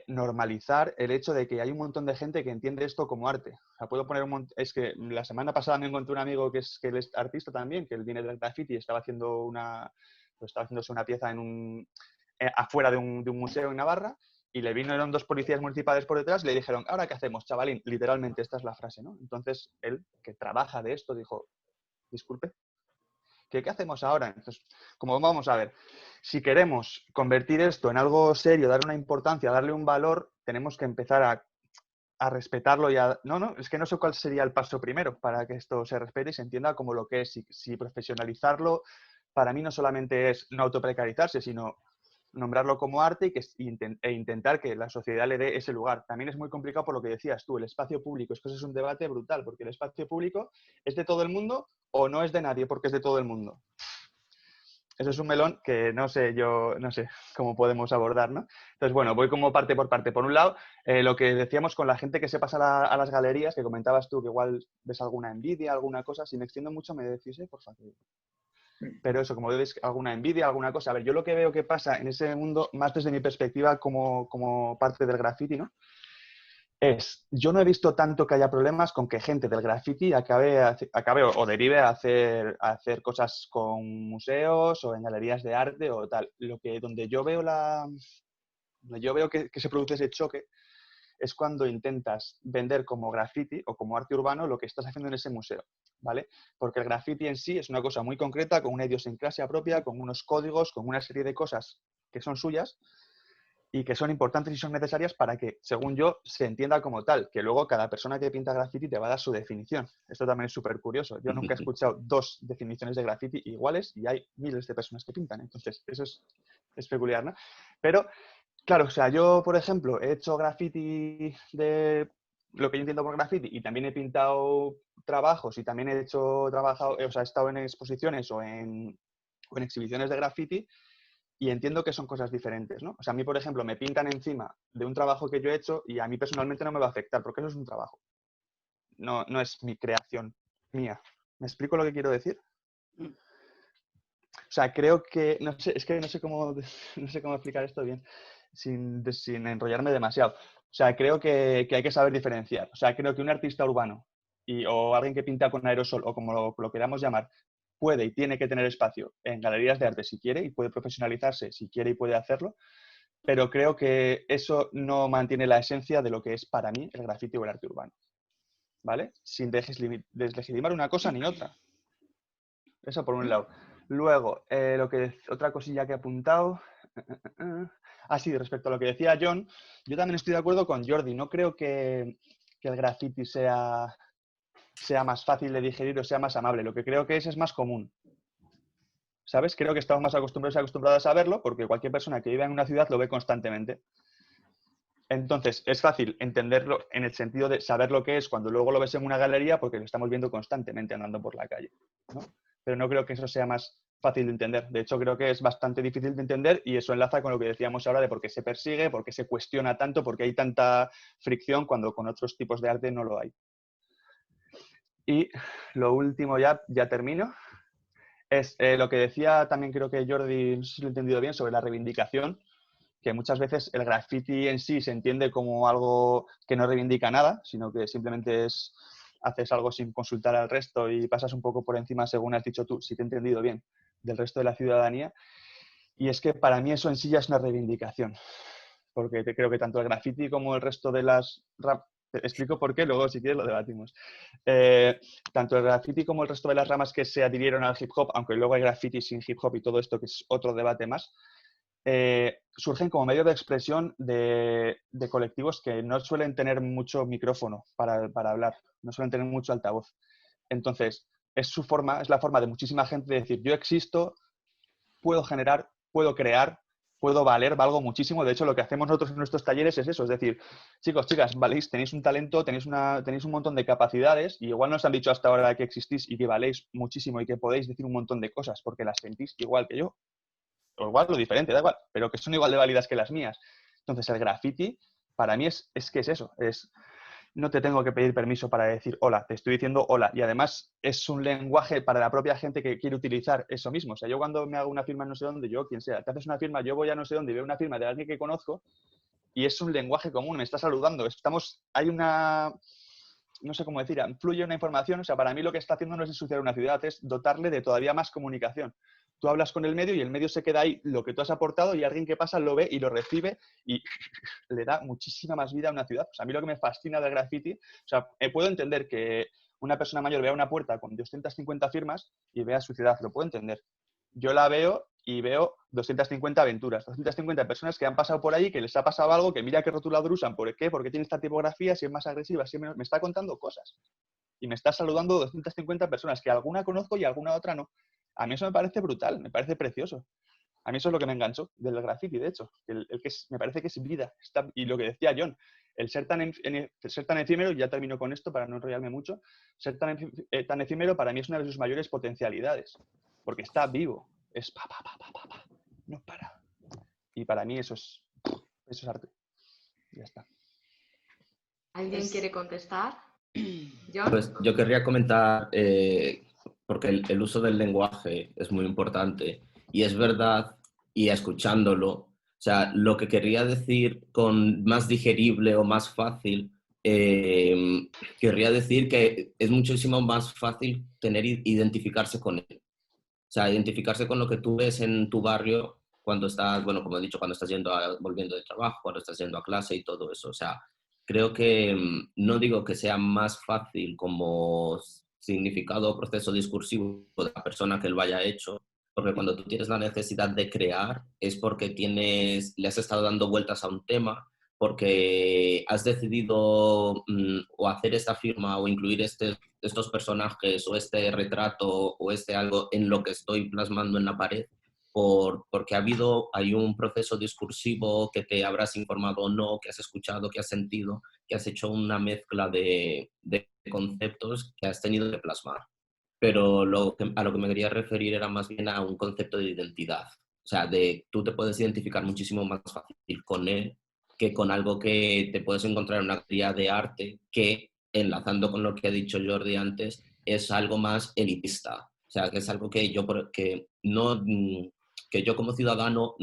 normalizar el hecho de que hay un montón de gente que entiende esto como arte. O sea, puedo poner es que la semana pasada me encontré un amigo que él es artista también, que él viene del graffiti y estaba haciéndose una pieza afuera de un museo en Navarra, y vinieron dos policías municipales por detrás y le dijeron, ¿ahora qué hacemos, chavalín? Literalmente, esta es la frase, ¿no? Entonces, él, que trabaja de esto, dijo, disculpe, ¿qué hacemos ahora? Entonces, como vamos a ver, si queremos convertir esto en algo serio, darle una importancia, darle un valor, tenemos que empezar a respetarlo y No, es que no sé cuál sería el paso primero para que esto se respete y se entienda como lo que es. Si profesionalizarlo, para mí no solamente es no autoprecarizarse, sino nombrarlo como arte e intentar que la sociedad le dé ese lugar. También es muy complicado por lo que decías tú, el espacio público. Es que eso es un debate brutal, porque el espacio público es de todo el mundo o no es de nadie porque es de todo el mundo. Eso es un melón que no sé cómo podemos abordar, ¿no? Entonces, bueno, voy como parte por parte. Por un lado, lo que decíamos con la gente que se pasa a las galerías, que comentabas tú que igual ves alguna envidia, alguna cosa. Si me extiendo mucho, me decís, por favor. Pero eso, como ves alguna envidia, alguna cosa. A ver, yo lo que veo que pasa en ese mundo, más desde mi perspectiva como parte del graffiti, ¿no? Yo no he visto tanto que haya problemas con que gente del graffiti acabe o derive a hacer cosas con museos o en galerías de arte o tal. Donde yo veo que se produce ese choque es cuando intentas vender como graffiti o como arte urbano lo que estás haciendo en ese museo, ¿vale? Porque el graffiti en sí es una cosa muy concreta, con una idiosincrasia propia, con unos códigos, con una serie de cosas que son suyas y que son importantes y son necesarias para que, según yo, se entienda como tal, que luego cada persona que pinta graffiti te va a dar su definición. Esto también es súper curioso. Yo nunca he escuchado dos definiciones de graffiti iguales y hay miles de personas que pintan. Entonces, eso es peculiar, ¿no? Pero, claro, o sea, yo, por ejemplo, he hecho graffiti de lo que yo entiendo por graffiti y también he pintado trabajos y también he estado en exposiciones o en exhibiciones de graffiti. y entiendo que son cosas diferentes, ¿no? O sea, a mí, por ejemplo, me pintan encima de un trabajo que yo he hecho y a mí personalmente no me va a afectar, porque eso es un trabajo. No, no es mi creación mía. ¿Me explico lo que quiero decir? Mm. O sea, creo que, no sé, es que no sé cómo, no sé cómo explicar esto bien sin enrollarme demasiado. O sea, creo que hay que saber diferenciar. O sea, creo que un artista urbano o alguien que pinta con aerosol o como lo queramos llamar, puede y tiene que tener espacio en galerías de arte si quiere y puede profesionalizarse si quiere y puede hacerlo, pero creo que eso no mantiene la esencia de lo que es para mí el grafiti o el arte urbano. ¿Vale? Sin deslegitimar una cosa ni otra. Eso por un lado. Luego, otra cosilla que he apuntado. Sí, respecto a lo que decía John, yo también estoy de acuerdo con Jordi. No creo que el graffiti sea más fácil de digerir o sea más amable. Lo que creo que es más común. ¿Sabes? Creo que estamos más acostumbrados a verlo porque cualquier persona que vive en una ciudad lo ve constantemente. Entonces, es fácil entenderlo en el sentido de saber lo que es cuando luego lo ves en una galería porque lo estamos viendo constantemente andando por la calle, ¿no? Pero no creo que eso sea más fácil de entender. De hecho, creo que es bastante difícil de entender y eso enlaza con lo que decíamos ahora de por qué se persigue, por qué se cuestiona tanto, por qué hay tanta fricción cuando con otros tipos de arte no lo hay. Y lo último, ya termino, es lo que decía también creo que Jordi, no sé si lo he entendido bien, sobre la reivindicación, que muchas veces el graffiti en sí se entiende como algo que no reivindica nada, sino que simplemente haces algo sin consultar al resto y pasas un poco por encima, según has dicho tú, si te he entendido bien, del resto de la ciudadanía. Y es que para mí eso en sí ya es una reivindicación, porque creo que tanto el graffiti como el resto de las... Te explico por qué, luego si quieres lo debatimos. Tanto el graffiti como el resto de las ramas que se adhirieron al hip hop, aunque luego hay graffiti sin hip hop y todo esto, que es otro debate más, surgen como medio de expresión de colectivos que no suelen tener mucho micrófono para hablar, no suelen tener mucho altavoz. Entonces, es la forma de muchísima gente de decir, yo existo, puedo generar, puedo crear, puedo valer, valgo muchísimo. De hecho, lo que hacemos nosotros en nuestros talleres es eso, es decir, chicos, chicas, valéis, tenéis un talento, tenéis un montón de capacidades y igual nos han dicho hasta ahora que existís y que valéis muchísimo y que podéis decir un montón de cosas porque las sentís igual que yo. O igual lo diferente, da igual, pero que son igual de válidas que las mías. Entonces, el graffiti, para mí es que es eso, no te tengo que pedir permiso para decir hola, te estoy diciendo hola. Y además es un lenguaje para la propia gente que quiere utilizar eso mismo. O sea, yo cuando me hago una firma en no sé dónde, yo, quien sea, te haces una firma, yo voy a no sé dónde y veo una firma de alguien que conozco y es un lenguaje común, me está saludando. Hay una... no sé cómo decir, fluye una información. O sea, para mí lo que está haciendo no es ensuciar una ciudad, es dotarle de todavía más comunicación. Tú hablas con el medio y el medio se queda ahí lo que tú has aportado y alguien que pasa lo ve y lo recibe y le da muchísima más vida a una ciudad. Pues a mí lo que me fascina del graffiti, o sea, puedo entender que una persona mayor vea una puerta con 250 firmas y vea su ciudad, lo puedo entender. Yo la veo y veo 250 aventuras, 250 personas que han pasado por ahí, que les ha pasado algo, que mira qué rotulador usan, ¿por qué? Porque tiene esta tipografía, si es más agresiva, si es menos... Me está contando cosas. Y me está saludando 250 personas, que alguna conozco y alguna otra no. A mí eso me parece brutal, me parece precioso. A mí eso es lo que me enganchó del graffiti, de hecho. Me parece que es vida. Y lo que decía John, el ser tan efímero, y ya termino con esto para no enrollarme mucho, ser tan efímero para mí es una de sus mayores potencialidades. Porque está vivo. Es no para. Y para mí eso es arte. Ya está. ¿Alguien quiere contestar? ¿John? Pues yo querría comentar, porque el uso del lenguaje es muy importante y es verdad, y escuchándolo, o sea, lo que querría decir con más digerible o más fácil, querría decir que es muchísimo más fácil identificarse con él. O sea, identificarse con lo que tú ves en tu barrio cuando estás, bueno, como he dicho, cuando estás volviendo de trabajo, cuando estás yendo a clase y todo eso. O sea, creo que no digo que sea más fácil como significado o proceso discursivo de la persona que lo haya hecho, porque cuando tú tienes la necesidad de crear es porque le has estado dando vueltas a un tema, porque has decidido o hacer esta firma o incluir estos personajes o este retrato o algo en lo que estoy plasmando en la pared, porque hay un proceso discursivo que te habrás informado o no, que has escuchado, que has sentido, que has hecho una mezcla de conceptos que has tenido que plasmar. Pero a lo que me quería referir era más bien a un concepto de identidad. O sea, tú te puedes identificar muchísimo más fácil con él que con algo que te puedes encontrar en una galería de arte que, enlazando con lo que ha dicho Jordi antes, es algo más elitista. O sea, que es algo que que yo como ciudadano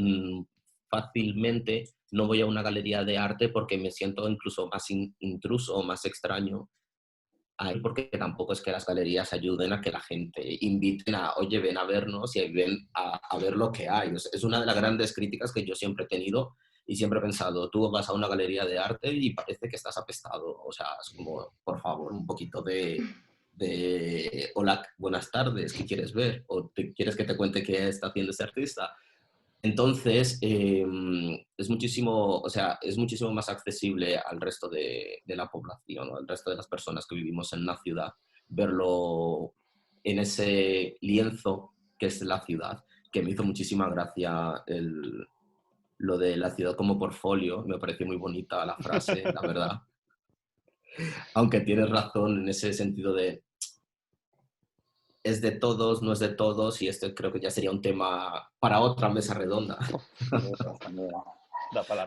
fácilmente no voy a una galería de arte porque me siento incluso más intruso o más extraño ahí, porque tampoco es que las galerías ayuden a que la gente inviten a, oye, ven a vernos y ven a ver lo que hay. Es una de las grandes críticas que yo siempre he tenido y siempre he pensado, tú vas a una galería de arte y parece que estás apestado. O sea, es como, por favor, un poquito de hola, buenas tardes, ¿qué quieres ver? ¿O quieres que te cuente qué está haciendo ese artista? Entonces, es muchísimo, o sea, es muchísimo más accesible al resto de la población, ¿no? Al resto de las personas que vivimos en la ciudad, verlo en ese lienzo que es la ciudad, que me hizo muchísima gracia lo de la ciudad como portfolio, me pareció muy bonita la frase, la verdad. Aunque tienes razón en ese sentido de es de todos, no es de todos, y esto creo que ya sería un tema para otra mesa redonda.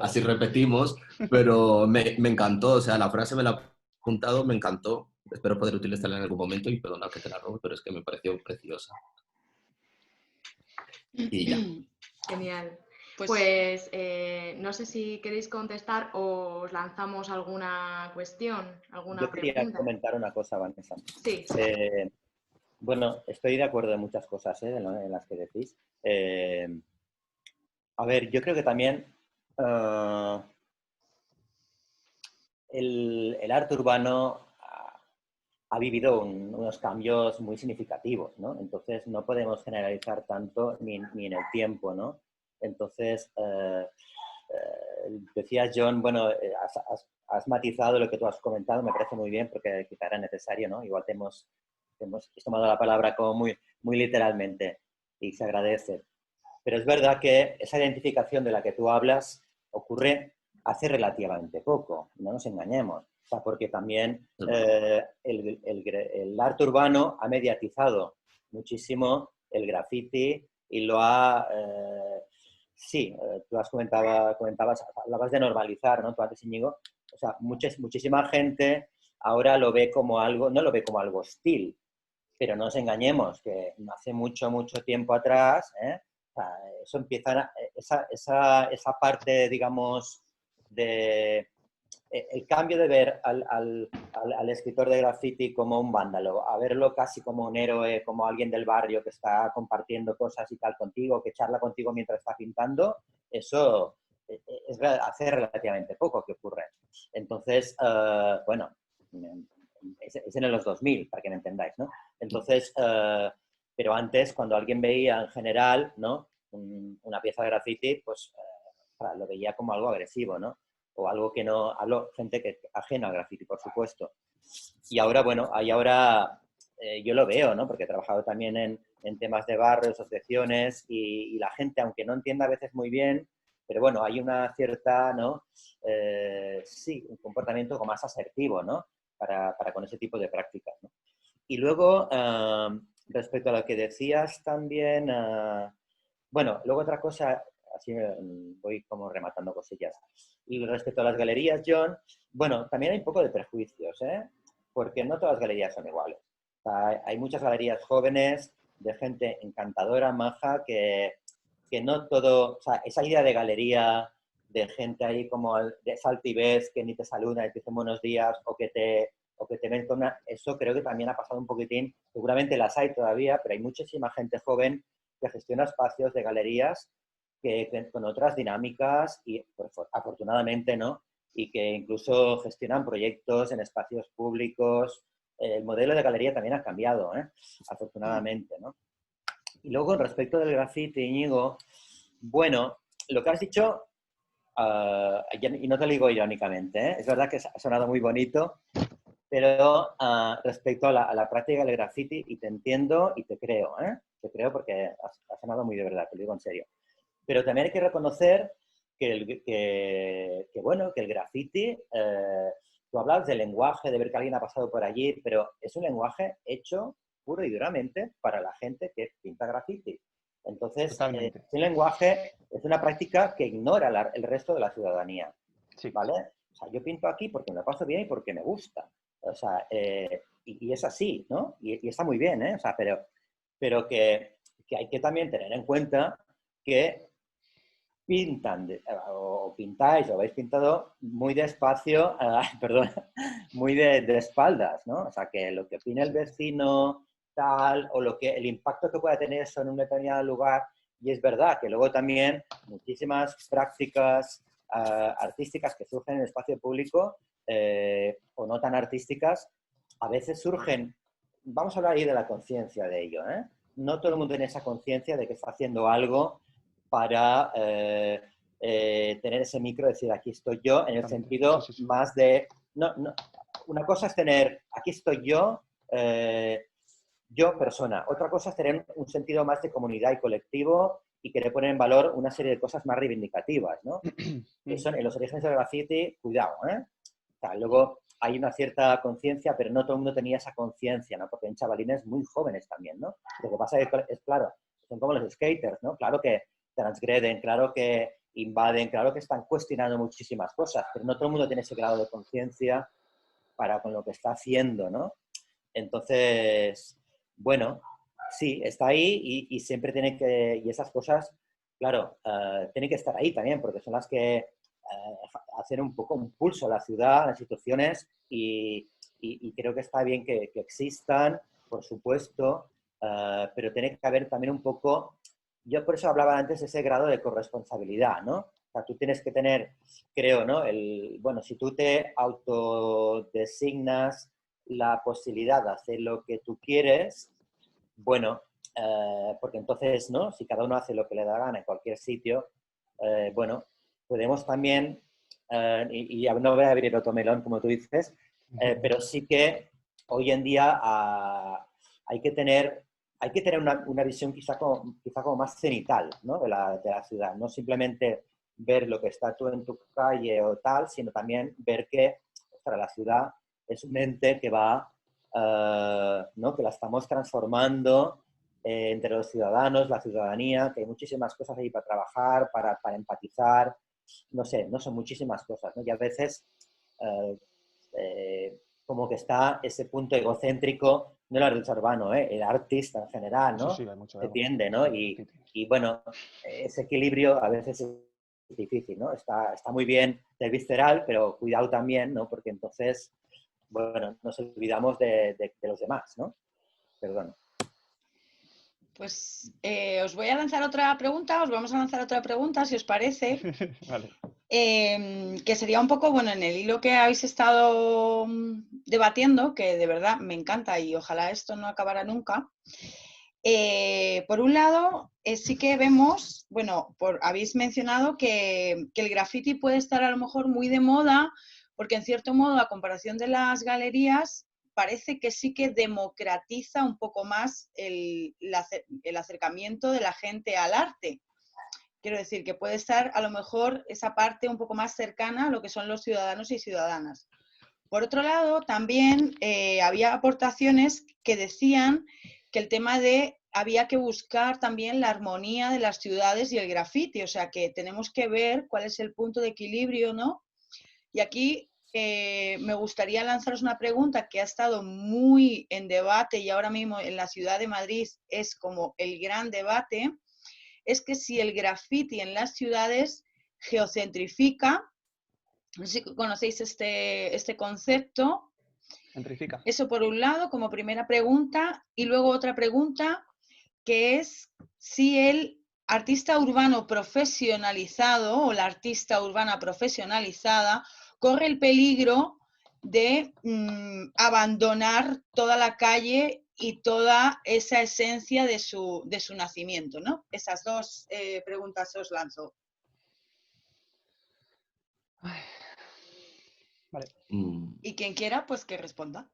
Así repetimos, pero me encantó, o sea, la frase me la he apuntado, me encantó. Espero poder utilizarla en algún momento y perdona que te la robo, pero es que me pareció preciosa. Y ya. Genial. Pues, Pues no sé si queréis contestar o os lanzamos alguna cuestión, alguna Yo quería pregunta. comentar una cosa, Vanessa. Sí. Bueno, estoy de acuerdo en muchas cosas en las que decís. A ver, yo creo que también el arte urbano ha vivido unos cambios muy significativos, ¿no? Entonces no podemos generalizar tanto ni en el tiempo, ¿no? Entonces, decías, John, bueno, has matizado lo que tú has comentado, me parece muy bien porque quizá era necesario, ¿no? Igual hemos tomado la palabra como muy literalmente y se agradece. Pero es verdad que esa identificación de la que tú hablas ocurre hace relativamente poco, no nos engañemos. O sea, porque también el arte urbano ha mediatizado muchísimo el graffiti y lo ha... sí, tú hablabas de normalizar, ¿no? Tú antes, Íñigo, o sea, muchísima gente ahora lo ve como algo, no lo ve como algo hostil, pero no nos engañemos, que hace mucho tiempo atrás, o sea, eso empieza, esa parte, digamos, de el cambio de ver al escritor de graffiti como un vándalo, a verlo casi como un héroe, como alguien del barrio que está compartiendo cosas y tal contigo, que charla contigo mientras está pintando, eso es hace relativamente poco que ocurre. Entonces, bueno, es en los 2000, para que me entendáis, ¿no? Entonces, pero antes, cuando alguien veía en general, ¿no? Una pieza de graffiti, pues lo veía como algo agresivo, ¿no? O algo que no, gente que ajena al graffiti, por supuesto. Y ahora, bueno, ahora yo lo veo, ¿no? Porque he trabajado también en temas de barrio, asociaciones, y la gente, aunque no entienda a veces muy bien, pero bueno, hay una cierta, ¿no? Sí, un comportamiento como más asertivo, ¿no? Para con ese tipo de prácticas, ¿no? Y luego, respecto a lo que decías también, bueno, luego otra cosa, así voy como rematando cosillas. Y respecto a las galerías, John, bueno, también hay un poco de prejuicios, ¿eh? Porque no todas las galerías son iguales. O sea, hay muchas galerías jóvenes, de gente encantadora, maja, que no todo, o sea, esa idea de galería, de gente ahí como de saltivez, que ni te saluda, ni te dicen buenos días, o que te ven con una... Eso creo que también ha pasado un poquitín. Seguramente las hay todavía, pero hay muchísima gente joven que gestiona espacios de galerías que con otras dinámicas y, pues, afortunadamente, ¿no? Y que incluso gestionan proyectos en espacios públicos. El modelo de galería también ha cambiado, afortunadamente, ¿no? Y luego, respecto del graffiti, Íñigo, bueno, lo que has dicho, y no te lo digo irónicamente, es verdad que ha sonado muy bonito, pero respecto a la práctica del graffiti, y te entiendo y te creo, te creo porque ha sonado muy de verdad, te lo digo en serio. Pero también hay que reconocer que bueno, que el graffiti, tú hablabas del lenguaje, de ver que alguien ha pasado por allí, pero es un lenguaje hecho puro y duramente para la gente que pinta graffiti. Entonces, Totalmente. el lenguaje es una práctica que ignora el resto de la ciudadanía, Sí. ¿vale? O sea, yo pinto aquí porque me lo paso bien y porque me gusta. O sea, y es así, ¿no? Y está muy bien, ¿eh? O sea, pero que hay que también tener en cuenta que pintan, o pintáis, o habéis pintado muy despacio, perdón, muy de espaldas, ¿no? O sea, que lo que opine el vecino, tal, o el impacto que pueda tener eso en un determinado lugar, y es verdad que luego también muchísimas prácticas artísticas que surgen en el espacio público, o no tan artísticas, a veces surgen, vamos a hablar ahí de la conciencia de ello, ¿eh? No todo el mundo tiene esa conciencia de que está haciendo algo para tener ese micro, decir, aquí estoy yo, en el sentido Sí. más de... No, una cosa es tener, aquí estoy yo, yo persona. Otra cosa es tener un sentido más de comunidad y colectivo y querer poner en valor una serie de cosas más reivindicativas, ¿no? Que son en los orígenes del graffiti, cuidado, ¿eh? O sea, luego hay una cierta conciencia, pero no todo el mundo tenía esa conciencia, ¿no? Porque hay chavalines muy jóvenes también, ¿no? Lo que pasa es, claro, son como los skaters, ¿no? Claro que transgreden, claro que invaden, claro que están cuestionando muchísimas cosas, pero no todo el mundo tiene ese grado de conciencia para con lo que está haciendo, ¿no? Entonces, bueno, sí, está ahí y siempre tiene que, y esas cosas, claro, tienen que estar ahí también, porque son las que hacen un poco un pulso a la ciudad, a las instituciones, y creo que está bien que existan, por supuesto, pero tiene que haber también un poco, yo por eso hablaba antes de ese grado de corresponsabilidad, ¿no? O sea, tú tienes que tener, creo, ¿no? Bueno, si tú te autodesignas la posibilidad de hacer lo que tú quieres, bueno, porque entonces, ¿no? Si cada uno hace lo que le da gana en cualquier sitio, bueno, podemos también, y ya no voy a abrir otro melón, como tú dices, pero sí que hoy en día hay que tener una visión quizá como más cenital, ¿no? de la ciudad, no simplemente ver lo que está tú en tu calle o tal, sino también ver que, ostras, la ciudad es un ente que va, ¿no? Que la estamos transformando entre los ciudadanos, la ciudadanía, que hay muchísimas cosas ahí para trabajar, para empatizar, no sé, no son muchísimas cosas, ¿no? Y a veces como que está ese punto egocéntrico, no el artista urbano, el artista en general, ¿no? Sí, hay mucho Se ego. tiende, ¿no? Y bueno, ese equilibrio a veces es difícil, ¿no? Está muy bien del visceral, pero cuidado también, ¿no? Porque entonces, bueno, nos olvidamos de los demás, ¿no? Perdón. Pues os voy a lanzar otra pregunta, os vamos a lanzar otra pregunta, si os parece. Vale. Que sería un poco, bueno, en el hilo que habéis estado debatiendo, que de verdad me encanta y ojalá esto no acabara nunca. Por un lado, sí que vemos, bueno, habéis mencionado que el graffiti puede estar a lo mejor muy de moda, porque en cierto modo, a comparación de las galerías, parece que sí que democratiza un poco más el acercamiento de la gente al arte. Quiero decir que puede estar a lo mejor esa parte un poco más cercana a lo que son los ciudadanos y ciudadanas. Por otro lado, también había aportaciones que decían que el tema de había que buscar también la armonía de las ciudades y el graffiti, o sea que tenemos que ver cuál es el punto de equilibrio, ¿no? Y aquí me gustaría lanzaros una pregunta que ha estado muy en debate y ahora mismo en la ciudad de Madrid es como el gran debate, es que si el graffiti en las ciudades geocentrifica, no sé si conocéis este concepto. Gentrifica. Eso por un lado, como primera pregunta, y luego otra pregunta, que es si el artista urbano profesionalizado o la artista urbana profesionalizada corre el peligro de abandonar toda la calle y toda esa esencia de su nacimiento, ¿no? Esas dos preguntas os lanzo. Vale. Y quien quiera, pues que responda.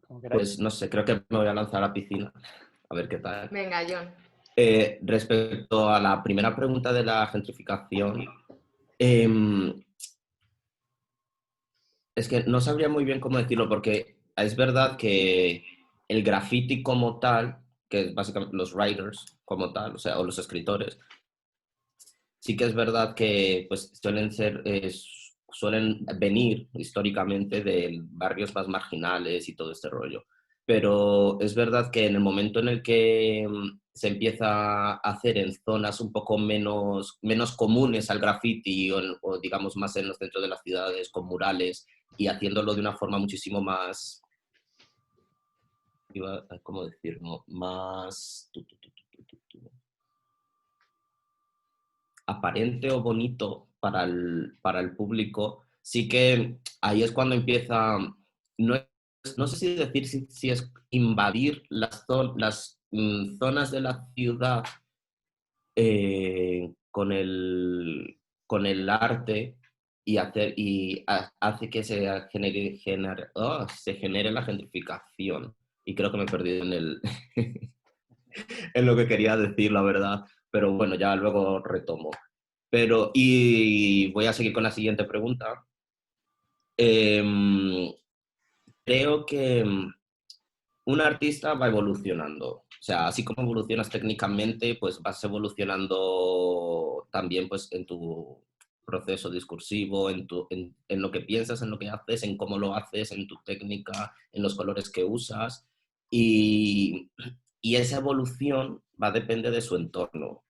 Como queráis. Pues no sé, creo que me voy a lanzar a la piscina. A ver qué tal. Venga, John. Respecto a la primera pregunta de la gentrificación, es que no sabría muy bien cómo decirlo, porque es verdad que el graffiti como tal, que es básicamente los writers como tal, o sea, o los escritores, sí que es verdad que pues, suelen venir históricamente de barrios más marginales y todo este rollo. Pero es verdad que en el momento en el que se empieza a hacer en zonas un poco menos comunes al graffiti o digamos más en los centros de las ciudades con murales y haciéndolo de una forma muchísimo más, ¿cómo decirlo? Más aparente o bonito para el público, sí que ahí es cuando empieza, no, no sé si decir si es invadir las zonas de la ciudad con el arte hace que se genere la gentrificación. Y creo que me he perdido en lo que quería decir, la verdad. Pero bueno, ya luego retomo. Y voy a seguir con la siguiente pregunta. Em, Creo que un artista va evolucionando. O sea, así como evolucionas técnicamente, pues vas evolucionando también pues, en tu proceso discursivo, en lo que piensas, en lo que haces, en cómo lo haces, en tu técnica, en los colores que usas. Y, y esa evolución va a depender de su entorno.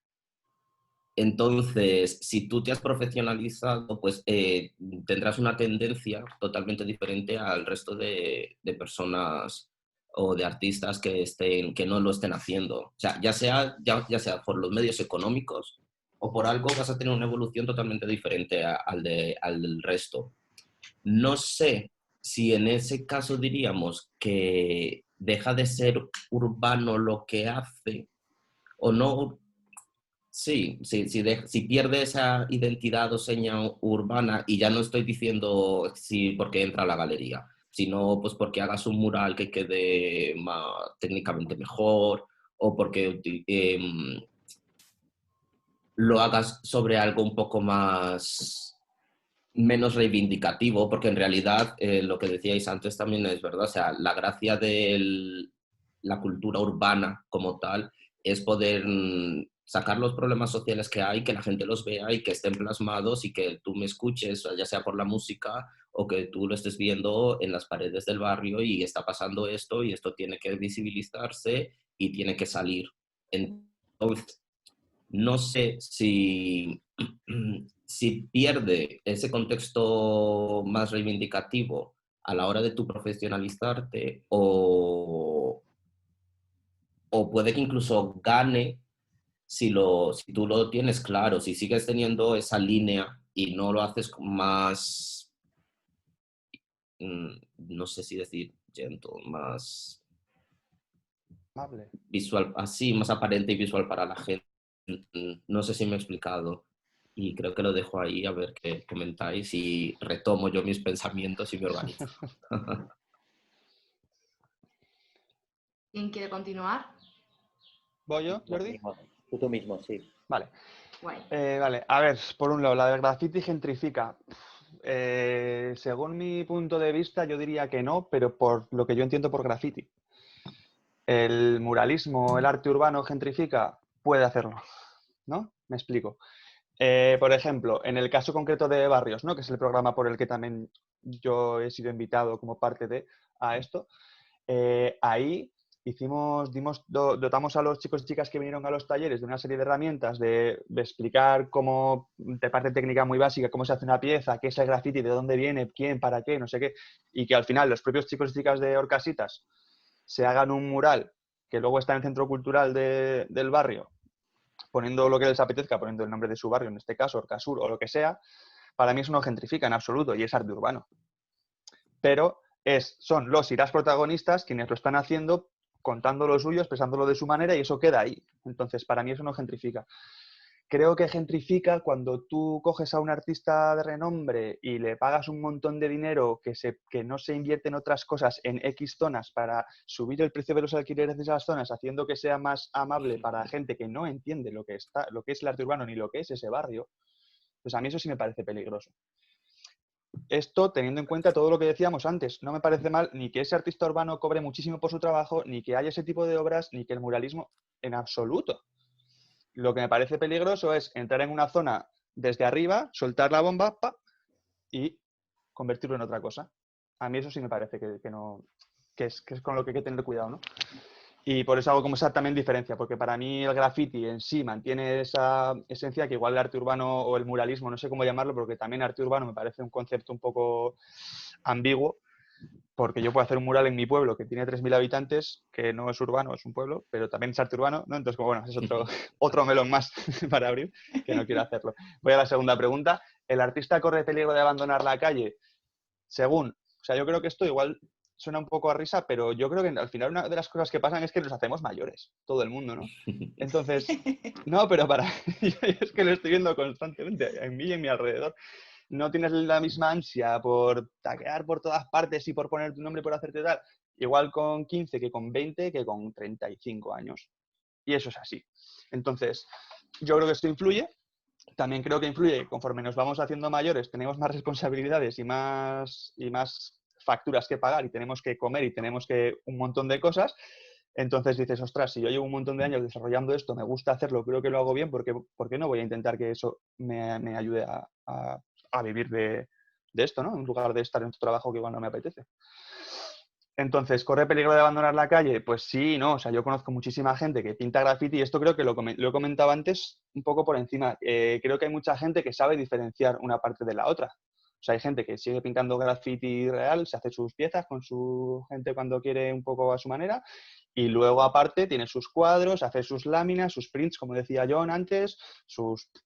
Entonces, si tú te has profesionalizado, pues tendrás una tendencia totalmente diferente al resto de personas o de artistas que no lo estén haciendo. O sea, ya sea por los medios económicos o por algo, vas a tener una evolución totalmente diferente al del resto. No sé si en ese caso diríamos que deja de ser urbano lo que hace o no. Sí, si pierde esa identidad o seña urbana, y ya no estoy diciendo sí porque entra a la galería, sino pues porque hagas un mural que quede técnicamente mejor o porque lo hagas sobre algo un poco menos reivindicativo, porque en realidad lo que decíais antes también es verdad, o sea, la gracia de la cultura urbana como tal es poder sacar los problemas sociales que hay, que la gente los vea y que estén plasmados y que tú me escuches, ya sea por la música o que tú lo estés viendo en las paredes del barrio y está pasando esto y esto tiene que visibilizarse y tiene que salir. Entonces, no sé si pierde ese contexto más reivindicativo a la hora de tu profesionalizarte o puede que incluso gane si tú lo tienes claro, si sigues teniendo esa línea y no lo haces más, no sé si decir gentle, más Amable. visual, así, más aparente y visual para la gente. No sé si me he explicado y creo que lo dejo ahí a ver qué comentáis y retomo yo mis pensamientos y me organizo. ¿Quién quiere continuar? ¿Voy yo, Jordi? Tú mismo, sí. Vale. Guay. Vale, a ver, por un lado, la del graffiti gentrifica. Según mi punto de vista, yo diría que no, pero por lo que yo entiendo por graffiti. El muralismo, el arte urbano gentrifica, puede hacerlo, ¿no? Me explico. Por ejemplo, en el caso concreto de Barrios, ¿no? Que es el programa por el que también yo he sido invitado como parte a esto, ahí dotamos a los chicos y chicas que vinieron a los talleres de una serie de herramientas de explicar cómo, de parte técnica muy básica, cómo se hace una pieza, qué es el graffiti, de dónde viene, quién, para qué, no sé qué, y que al final los propios chicos y chicas de Orcasitas se hagan un mural que luego está en el centro cultural del barrio, poniendo lo que les apetezca, poniendo el nombre de su barrio, en este caso Orcasur o lo que sea, para mí eso no gentrifica en absoluto y es arte urbano. Pero son los y las protagonistas quienes lo están haciendo, contando lo suyo, expresándolo de su manera y eso queda ahí. Entonces, para mí eso no gentrifica. Creo que gentrifica cuando tú coges a un artista de renombre y le pagas un montón de dinero que no se invierte en otras cosas en X zonas para subir el precio de los alquileres de esas zonas, haciendo que sea más amable para gente que no entiende lo que es el arte urbano ni lo que es ese barrio. Pues a mí eso sí me parece peligroso. esto teniendo en cuenta todo lo que decíamos antes. No me parece mal ni que ese artista urbano cobre muchísimo por su trabajo, ni que haya ese tipo de obras, ni que el muralismo en absoluto. Lo que me parece peligroso es entrar en una zona desde arriba, soltar la bomba y convertirlo en otra cosa. A mí eso sí me parece que no, que es con lo que hay que tener cuidado, ¿no? Y por eso hago como esa también diferencia, porque para mí el graffiti en sí mantiene esa esencia que igual el arte urbano o el muralismo, no sé cómo llamarlo, porque también arte urbano me parece un concepto un poco ambiguo, porque yo puedo hacer un mural en mi pueblo que tiene 3.000 habitantes, que no es urbano, es un pueblo, pero también es arte urbano, ¿no? Entonces, como bueno, es otro melón más para abrir, que no quiero hacerlo. Voy a la segunda pregunta. ¿El artista corre peligro de abandonar la calle? Según, o sea, yo creo que esto igual suena un poco a risa, pero yo creo que al final una de las cosas que pasan es que nos hacemos mayores, todo el mundo, ¿no? Entonces, no, pero es que lo estoy viendo constantemente en mí y en mi alrededor. No tienes la misma ansia por taquear por todas partes y por poner tu nombre, por hacerte tal, igual con 15 que con 20 que con 35 años. Y eso es así. Entonces, yo creo que esto influye. También creo que influye que conforme nos vamos haciendo mayores, tenemos más responsabilidades y más facturas que pagar y tenemos que comer y tenemos que un montón de cosas. Entonces dices, ostras, si yo llevo un montón de años desarrollando esto, me gusta hacerlo, creo que lo hago bien, ¿por qué no voy a intentar que eso me ayude a vivir de esto, ¿no? En lugar de estar en tu trabajo que igual no me apetece. Entonces, ¿corre peligro de abandonar la calle? Pues sí, no. O sea, yo conozco muchísima gente que pinta graffiti y esto creo que lo he comentado antes un poco por encima. Creo que hay mucha gente que sabe diferenciar una parte de la otra. O sea, hay gente que sigue pintando graffiti real, se hace sus piezas con su gente cuando quiere un poco a su manera y luego aparte tiene sus cuadros, hace sus láminas, sus prints, como decía John antes,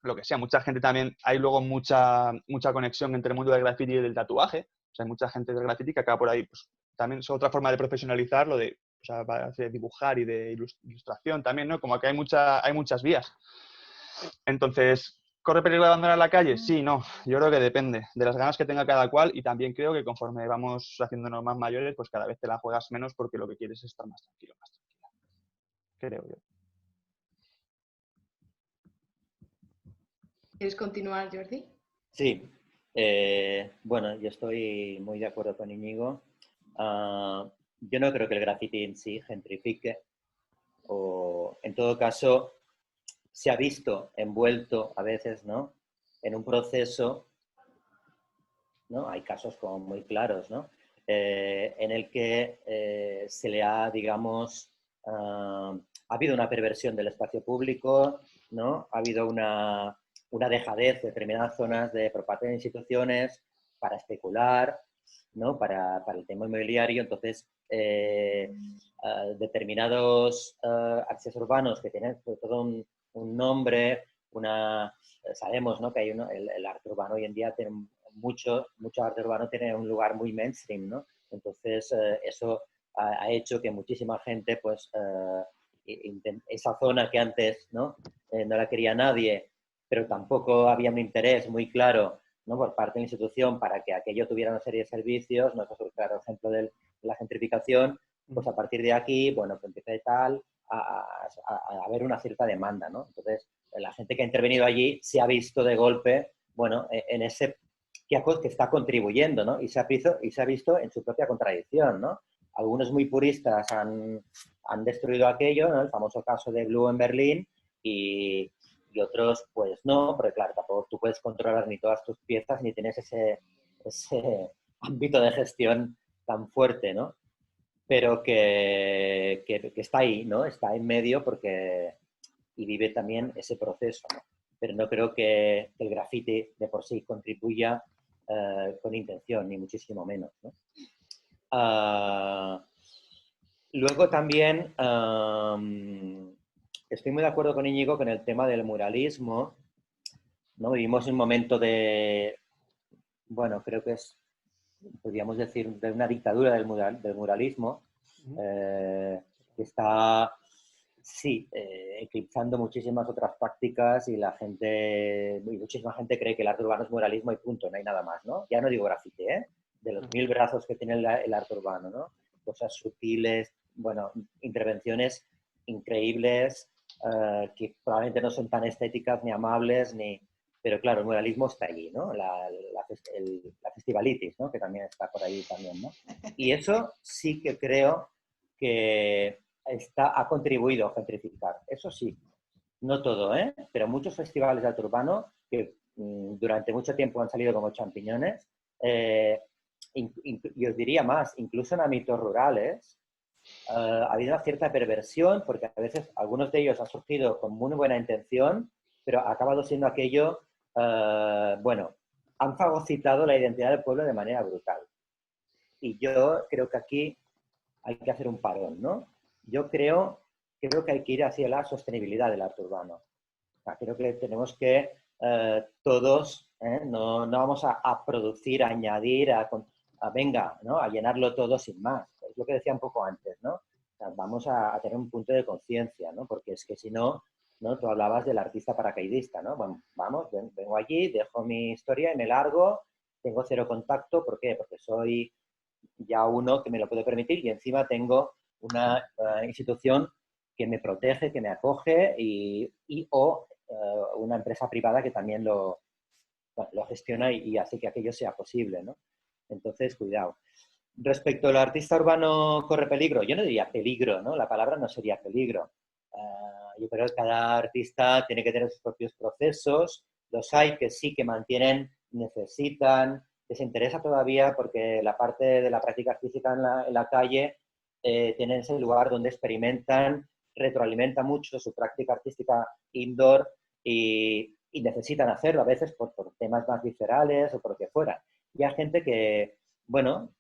lo que sea. Mucha gente también, hay luego mucha conexión entre el mundo del graffiti y del tatuaje. O sea, hay mucha gente del graffiti que acaba por ahí, pues, también es otra forma de profesionalizar lo de, o sea, de dibujar y de ilustración también, ¿no? Como que hay muchas vías. Entonces, ¿corre peligro de abandonar la calle? Sí, no. Yo creo que depende de las ganas que tenga cada cual y también creo que conforme vamos haciéndonos más mayores, pues cada vez te la juegas menos porque lo que quieres es estar más tranquilo, más tranquila. Creo yo. ¿Quieres continuar, Jordi? Sí. Bueno, yo estoy muy de acuerdo con Íñigo. Yo no creo que el graffiti en sí gentrifique o, en todo caso, se ha visto envuelto a veces, ¿no?, en un proceso, ¿no? Hay casos como muy claros, ¿no?, en el que se le ha, digamos, ha habido una perversión del espacio público, ¿no? Ha habido una dejadez de determinadas zonas por parte de instituciones para especular, ¿no?, para el tema inmobiliario. Entonces, determinados artistas urbanos que tienen sobre todo un nombre, sabemos, ¿no?, que hay el arte urbano hoy en día tiene mucho arte urbano, tiene un lugar muy mainstream, ¿no? Entonces, eso ha hecho que muchísima gente, pues, esa zona que antes, ¿no?, no la quería nadie, pero tampoco había un interés muy claro, ¿no?, por parte de la institución para que aquello tuviera una serie de servicios, ¿no? Eso es un claro ejemplo de la gentrificación. Pues a partir de aquí, bueno, pues empieza a haber una cierta demanda, ¿no? Entonces, la gente que ha intervenido allí se ha visto de golpe, bueno, en ese que está contribuyendo, ¿no? Y se ha visto en su propia contradicción, ¿no? Algunos muy puristas han destruido aquello, ¿no? El famoso caso de Blue en Berlín, y otros, pues no, porque claro, tampoco tú puedes controlar ni todas tus piezas, ni tienes ese ámbito de gestión tan fuerte, ¿no? Pero que está ahí, ¿no? Está en medio y vive también ese proceso, ¿no? Pero no creo que el graffiti de por sí contribuya con intención, ni muchísimo menos, ¿no? Luego también estoy muy de acuerdo con Íñigo con el tema del muralismo, ¿no? Vivimos un momento bueno, creo que podríamos decir, de una dictadura del muralismo, que está, sí, eclipsando muchísimas otras prácticas y muchísima gente cree que el arte urbano es muralismo y punto, no hay nada más, ¿no? Ya no digo grafiti, ¿eh? De los 1000 brazos que tiene el arte urbano, ¿no? Cosas sutiles, bueno, intervenciones increíbles, que probablemente no son tan estéticas ni amables, pero claro, el muralismo está allí, ¿no? La festivalitis, ¿no? Que también está por ahí también, ¿no? Y eso sí que creo que ha contribuido a gentrificar. Eso sí, no todo, ¿eh? Pero muchos festivales de arte urbano que durante mucho tiempo han salido como champiñones, y os diría más, incluso en ámbitos rurales, ha habido una cierta perversión, porque a veces algunos de ellos han surgido con muy buena intención, pero ha acabado siendo aquello, bueno, han fagocitado la identidad del pueblo de manera brutal. Y yo creo que aquí hay que hacer un parón, ¿no? Yo creo que hay que ir hacia la sostenibilidad del arte urbano. O sea, creo que tenemos que todos, no vamos a producir, a añadir, venga, ¿no? A llenarlo todo sin más. Es lo que decía un poco antes, ¿no? O sea, vamos a tener un punto de conciencia, ¿no? Porque es que si no, ¿no? Tú hablabas del artista paracaidista, ¿no? Bueno, vamos, vengo allí, dejo mi historia y me largo, tengo cero contacto. ¿Por qué? Porque soy ya uno que me lo puede permitir y encima tengo una institución que me protege, que me acoge o una empresa privada que también lo gestiona y hace que aquello sea posible, ¿no? Entonces, cuidado. Respecto al artista urbano corre peligro, yo no diría peligro, ¿no? La palabra no sería peligro. Yo creo que cada artista tiene que tener sus propios procesos. Los hay que sí que mantienen, necesitan, les interesa todavía porque la parte de la práctica artística en la calle tienen ese lugar donde experimentan, retroalimentan mucho su práctica artística indoor y necesitan hacerlo a veces por temas más viscerales o por lo que fuera. Y hay gente que, bueno,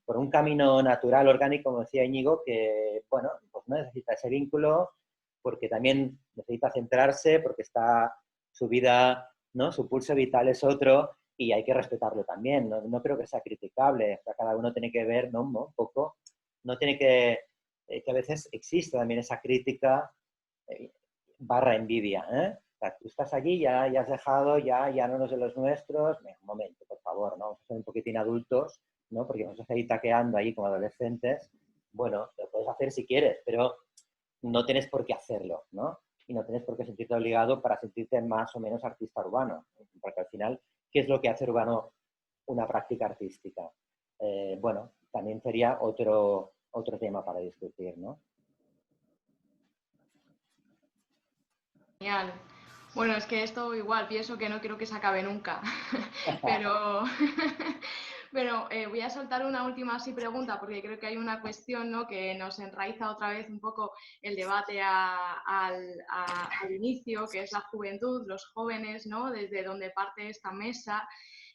por un camino natural, orgánico, como decía Íñigo, que, bueno, pues no necesita ese vínculo porque también necesita centrarse, porque está su vida, ¿no? Su pulso vital es otro y hay que respetarlo también. No creo que sea criticable. O sea, cada uno tiene que ver, ¿no? Un poco. No tiene que a veces existe también esa crítica barra envidia, ¿eh? O sea, tú estás allí, ya has dejado, ya no eres de los nuestros. Un momento, por favor, ¿no? Vamos a ser un poquitín adultos, ¿no? Porque vamos a seguir taqueando ahí como adolescentes. Bueno, lo puedes hacer si quieres, pero no tienes por qué hacerlo, ¿no? Y no tienes por qué sentirte obligado para sentirte más o menos artista urbano. Porque al final, ¿qué es lo que hace urbano una práctica artística? Bueno, también sería otro tema para discutir, ¿no? Genial. Bueno, es que esto igual pienso que no quiero que se acabe nunca, pero, voy a soltar una última así pregunta porque creo que hay una cuestión, ¿no? Que nos enraiza otra vez un poco el debate al inicio, que es la juventud, los jóvenes, ¿no? Desde donde parte esta mesa.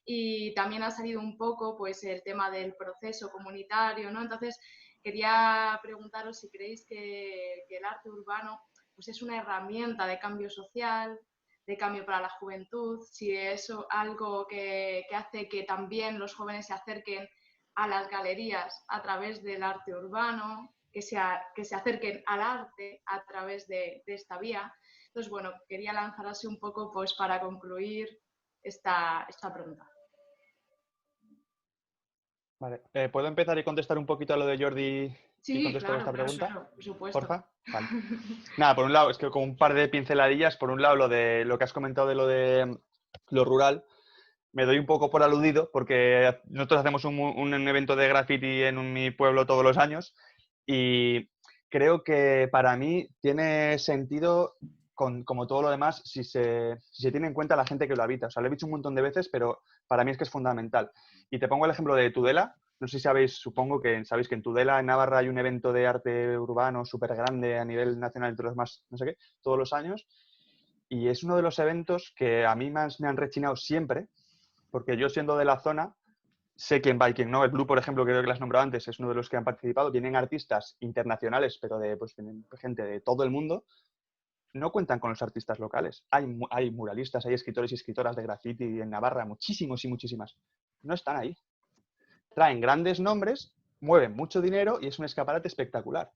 Y también ha salido un poco pues el tema del proceso comunitario, ¿no? Entonces quería preguntaros si creéis que el arte urbano pues es una herramienta de cambio social, de cambio para la juventud, si es algo que hace que también los jóvenes se acerquen a las galerías a través del arte urbano, que se acerquen al arte a través de esta vía. Entonces, bueno, quería lanzar así un poco pues para concluir esta pregunta. Vale. ¿Puedo empezar y contestar un poquito a lo de Jordi Sí, y contestar claro, esta pregunta? claro, por supuesto. ¿Porfa? Vale. Nada, por un lado, es que con un par de pinceladillas, por un lado lo de lo que has comentado de lo rural, me doy un poco por aludido porque nosotros hacemos un evento de graffiti en mi pueblo todos los años y creo que para mí tiene sentido, como todo lo demás, si se tiene en cuenta la gente que lo habita. O sea, lo he dicho un montón de veces, pero para mí es que es fundamental. Y te pongo el ejemplo de Tudela. No sé si sabéis, supongo que sabéis que en Tudela, en Navarra, hay un evento de arte urbano súper grande a nivel nacional, entre los más, no sé qué, todos los años. Y es uno de los eventos que a mí más me han rechinado siempre, porque yo siendo de la zona, sé quién va y quién no. El Blue, por ejemplo, que creo que lo has nombrado antes, es uno de los que han participado. Vienen artistas internacionales, pero vienen gente de todo el mundo. No cuentan con los artistas locales. Hay muralistas, hay escritores y escritoras de graffiti en Navarra, muchísimos y muchísimas. No están ahí. Traen grandes nombres, mueven mucho dinero y es un escaparate espectacular.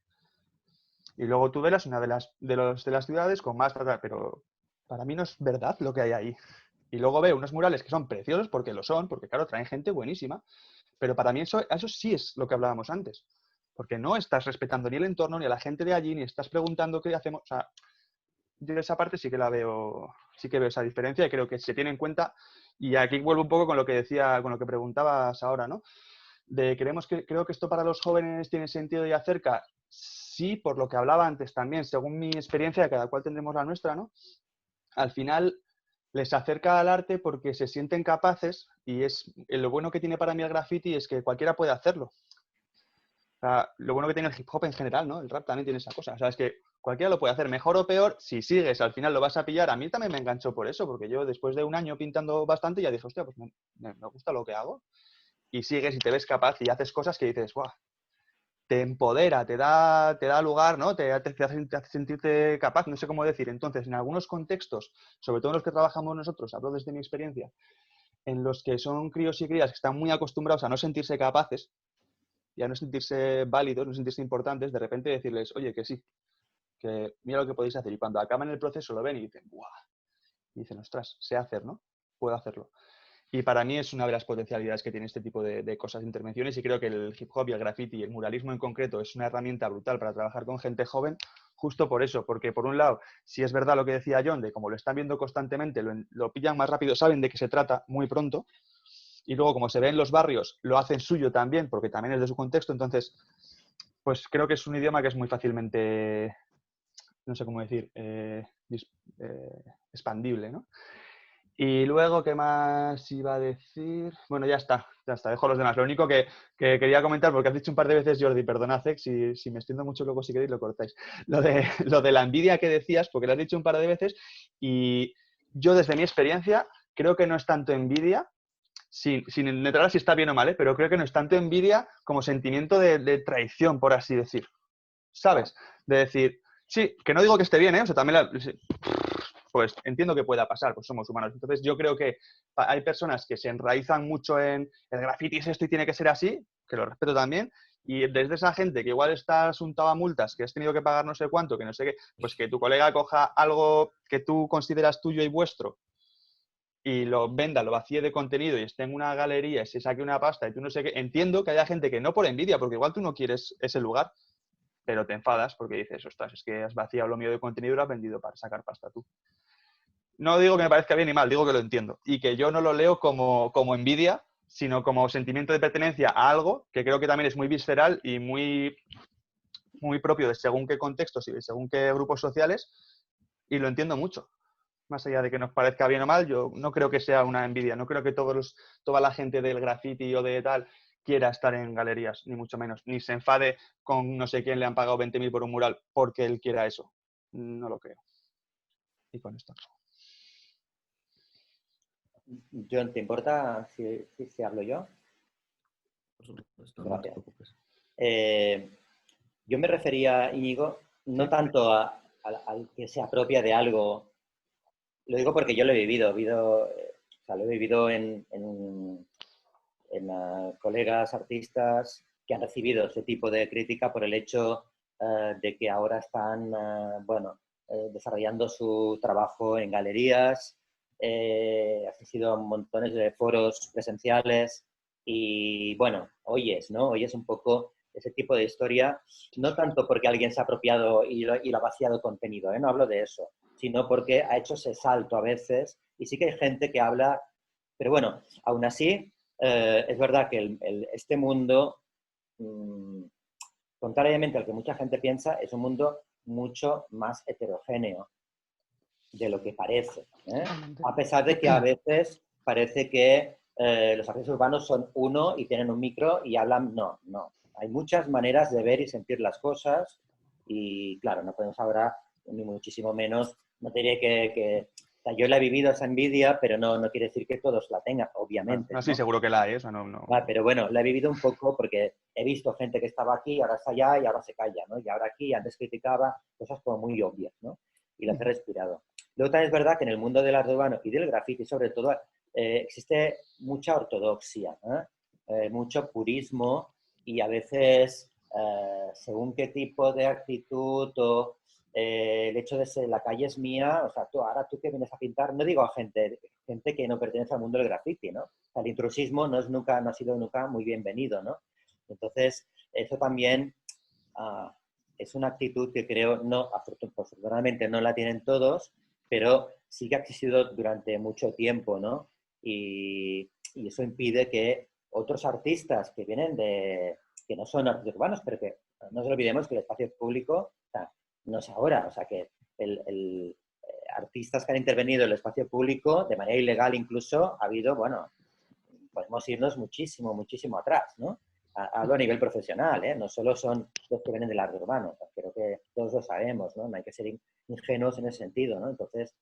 Y luego Tudela es una de las ciudades con más... Pero para mí no es verdad lo que hay ahí. Y luego veo unos murales que son preciosos porque lo son, porque claro, traen gente buenísima. Pero para mí eso sí es lo que hablábamos antes. Porque no estás respetando ni el entorno, ni a la gente de allí, ni estás preguntando qué hacemos. O sea, yo esa parte sí que la veo sí que veo esa diferencia y creo que se tiene en cuenta. Y aquí vuelvo un poco con lo que decía, con lo que preguntabas ahora, ¿no? Creo que esto para los jóvenes tiene sentido y acerca. Sí, por lo que hablaba antes también, según mi experiencia, cada cual tendremos la nuestra, ¿no? Al final les acerca al arte porque se sienten capaces y lo bueno que tiene para mí el graffiti es que cualquiera puede hacerlo. O sea, lo bueno que tiene el hip hop en general, ¿no? El rap también tiene esa cosa. O sea, es que cualquiera lo puede hacer, mejor o peor. Si sigues, al final lo vas a pillar. A mí también me enganchó por eso, porque yo después de un año pintando bastante ya dije, hostia, pues me gusta lo que hago. Y sigues y te ves capaz y haces cosas que dices, ¡guau! Te empodera, te da lugar, ¿no? Te hace sentirte capaz, no sé cómo decir. Entonces, en algunos contextos, sobre todo en los que trabajamos nosotros, hablo desde mi experiencia, en los que son críos y crías que están muy acostumbrados a no sentirse capaces y a no sentirse válidos, no sentirse importantes, de repente decirles, oye, que sí, que mira lo que podéis hacer. Y cuando acaban el proceso lo ven y dicen, ¡buah! Y dicen, ostras, sé hacer, ¿no? Puedo hacerlo. Y para mí es una de las potencialidades que tiene este tipo de cosas, de intervenciones, y creo que el hip hop y el graffiti y el muralismo en concreto es una herramienta brutal para trabajar con gente joven, justo por eso, porque por un lado, si es verdad lo que decía John, de como lo están viendo constantemente, lo pillan más rápido, saben de qué se trata muy pronto, y luego como se ve en los barrios, lo hacen suyo también, porque también es de su contexto, entonces, pues creo que es un idioma que es muy fácilmente, no sé cómo decir, expandible, ¿no? Y luego, ¿qué más iba a decir? Bueno, ya está, dejo los demás. Lo único que quería comentar, porque has dicho un par de veces, Jordi, perdonad, si me extiendo mucho luego si queréis lo cortáis. Lo de la envidia que decías, porque lo has dicho un par de veces, y yo desde mi experiencia creo que no es tanto envidia, sin entrar si está bien o mal, pero creo que no es tanto envidia como sentimiento de traición, por así decir. ¿Sabes? De decir, sí, que no digo que esté bien, ¿eh? O sea, también pues entiendo que pueda pasar, pues somos humanos. Entonces yo creo que hay personas que se enraizan mucho en el graffiti es esto y tiene que ser así, que lo respeto también, y desde esa gente que igual está asuntado a multas, que has tenido que pagar no sé cuánto, que no sé qué, pues que tu colega coja algo que tú consideras tuyo y vuestro y lo venda, lo vacíe de contenido y esté en una galería y se saque una pasta y tú no sé qué. Entiendo que haya gente que no por envidia, porque igual tú no quieres ese lugar, pero te enfadas porque dices, ostras, es que has vaciado lo mío de contenido y lo has vendido para sacar pasta tú. No digo que me parezca bien ni mal, digo que lo entiendo. Y que yo no lo leo como envidia, sino como sentimiento de pertenencia a algo que creo que también es muy visceral y muy, muy propio de según qué contextos y de según qué grupos sociales, y lo entiendo mucho. Más allá de que nos parezca bien o mal, yo no creo que sea una envidia. No creo que toda la gente del graffiti o de tal quiera estar en galerías, ni mucho menos. Ni se enfade con no sé quién le han pagado 20.000 por un mural porque él quiera eso. No lo creo. Y con esto. John, ¿te importa si hablo yo? Por supuesto, no te Gracias. preocupes. Yo me refería, Íñigo, no tanto al que se apropia de algo. Lo digo porque yo lo he vivido. O sea, lo he vivido en colegas artistas que han recibido ese tipo de crítica por el hecho de que ahora están, desarrollando su trabajo en galerías, han sido montones de foros presenciales y, bueno, oyes un poco ese tipo de historia, no tanto porque alguien se ha apropiado y lo ha vaciado contenido, no hablo de eso, sino porque ha hecho ese salto a veces y sí que hay gente que habla, pero bueno, aún así, es verdad que este mundo, contrariamente al que mucha gente piensa, es un mundo mucho más heterogéneo de lo que parece. A pesar de que a veces parece que los artistas urbanos son uno y tienen un micro y hablan. No. Hay muchas maneras de ver y sentir las cosas y, claro, no podemos ahora, ni muchísimo menos, no diría que o sea, yo la he vivido esa envidia, pero no quiere decir que todos la tengan, obviamente. No, sí, seguro que la hay, eso no. Pero bueno, la he vivido un poco porque he visto gente que estaba aquí, ahora está allá y ahora se calla, ¿no? Y ahora aquí, antes criticaba cosas como muy obvias, ¿no? Y las he respirado. Luego también es verdad que en el mundo del arte urbano y del graffiti, sobre todo, existe mucha ortodoxia, mucho purismo y a veces, según qué tipo de actitud o el hecho de ser la calle es mía, o sea, tú que vienes a pintar, no digo a gente que no pertenece al mundo del graffiti, ¿no? O sea, el intrusismo no ha sido nunca muy bienvenido, ¿no? Entonces, eso también es una actitud que creo, afortunadamente no la tienen todos, pero sí que ha existido durante mucho tiempo, ¿no? Y eso impide que otros artistas que vienen que no son artistas urbanos, pero que no nos olvidemos que el espacio público, o sea, no es ahora, o sea, que artistas que han intervenido en el espacio público, de manera ilegal incluso, ha habido, bueno, podemos irnos muchísimo, muchísimo atrás, ¿no? Hablo a nivel profesional, ¿eh? No solo son los que vienen del arte urbano, creo que todos lo sabemos, ¿no? No hay que ser ingenuos en ese sentido, ¿no? Entonces,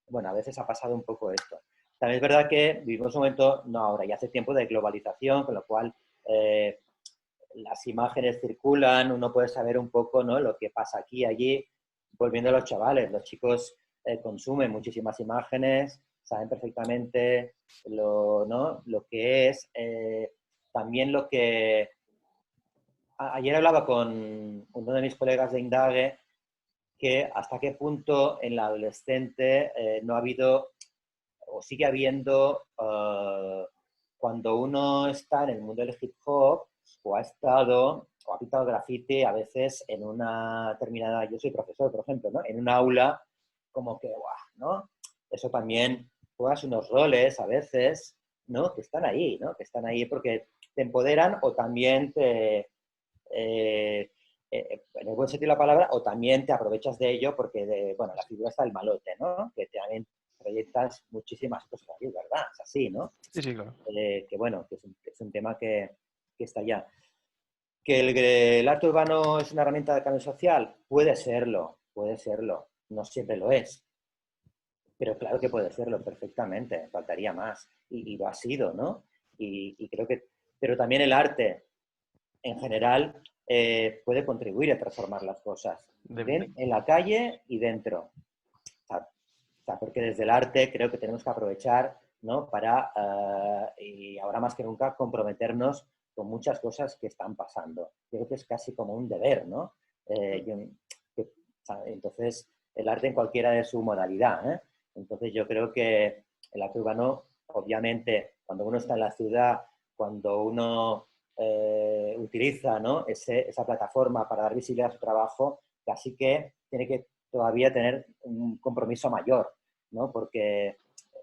bueno, a veces ha pasado un poco esto. También es verdad que vivimos un momento, no ahora, ya hace tiempo, de globalización, con lo cual las imágenes circulan, uno puede saber un poco, ¿no?, lo que pasa aquí y allí. Volviendo a los chavales, los chicos consumen muchísimas imágenes, saben perfectamente ¿no?, lo que es. También lo que... Ayer hablaba con uno de mis colegas de Indague que hasta qué punto en la adolescente no ha habido o sigue habiendo, cuando uno está en el mundo del hip hop o ha estado o ha pintado graffiti a veces en una determinada, yo soy profesor, por ejemplo, ¿no?, en un aula, como que, ¡guau!, ¿no? Eso también juegas unos roles a veces, ¿no?, que están ahí, ¿no?, que están ahí porque te empoderan o también te... en el buen sentido de la palabra, o también te aprovechas de ello porque, bueno, la figura está del malote, ¿no?, que también proyectas muchísimas cosas aquí, ¿verdad? Es así, ¿no? Sí, sí, claro. Que bueno, que es un tema que está allá. ¿Que el arte urbano es una herramienta de cambio social? Puede serlo, no siempre lo es, pero claro que puede serlo perfectamente, faltaría más, y lo ha sido, ¿no? Y creo que, pero también el arte, en general, puede contribuir a transformar las cosas, en la calle y dentro. O sea, porque desde el arte creo que tenemos que aprovechar, ¿no?, para, y ahora más que nunca, comprometernos con muchas cosas que están pasando. Creo que es casi como un deber, ¿no? Entonces, el arte en cualquiera de su modalidad, ¿eh? Entonces, yo creo que el arte urbano, obviamente, cuando uno está en la ciudad, cuando uno utiliza, ¿no?, esa plataforma para dar visibilidad a su trabajo, casi que tiene que todavía tener un compromiso mayor, ¿no?, porque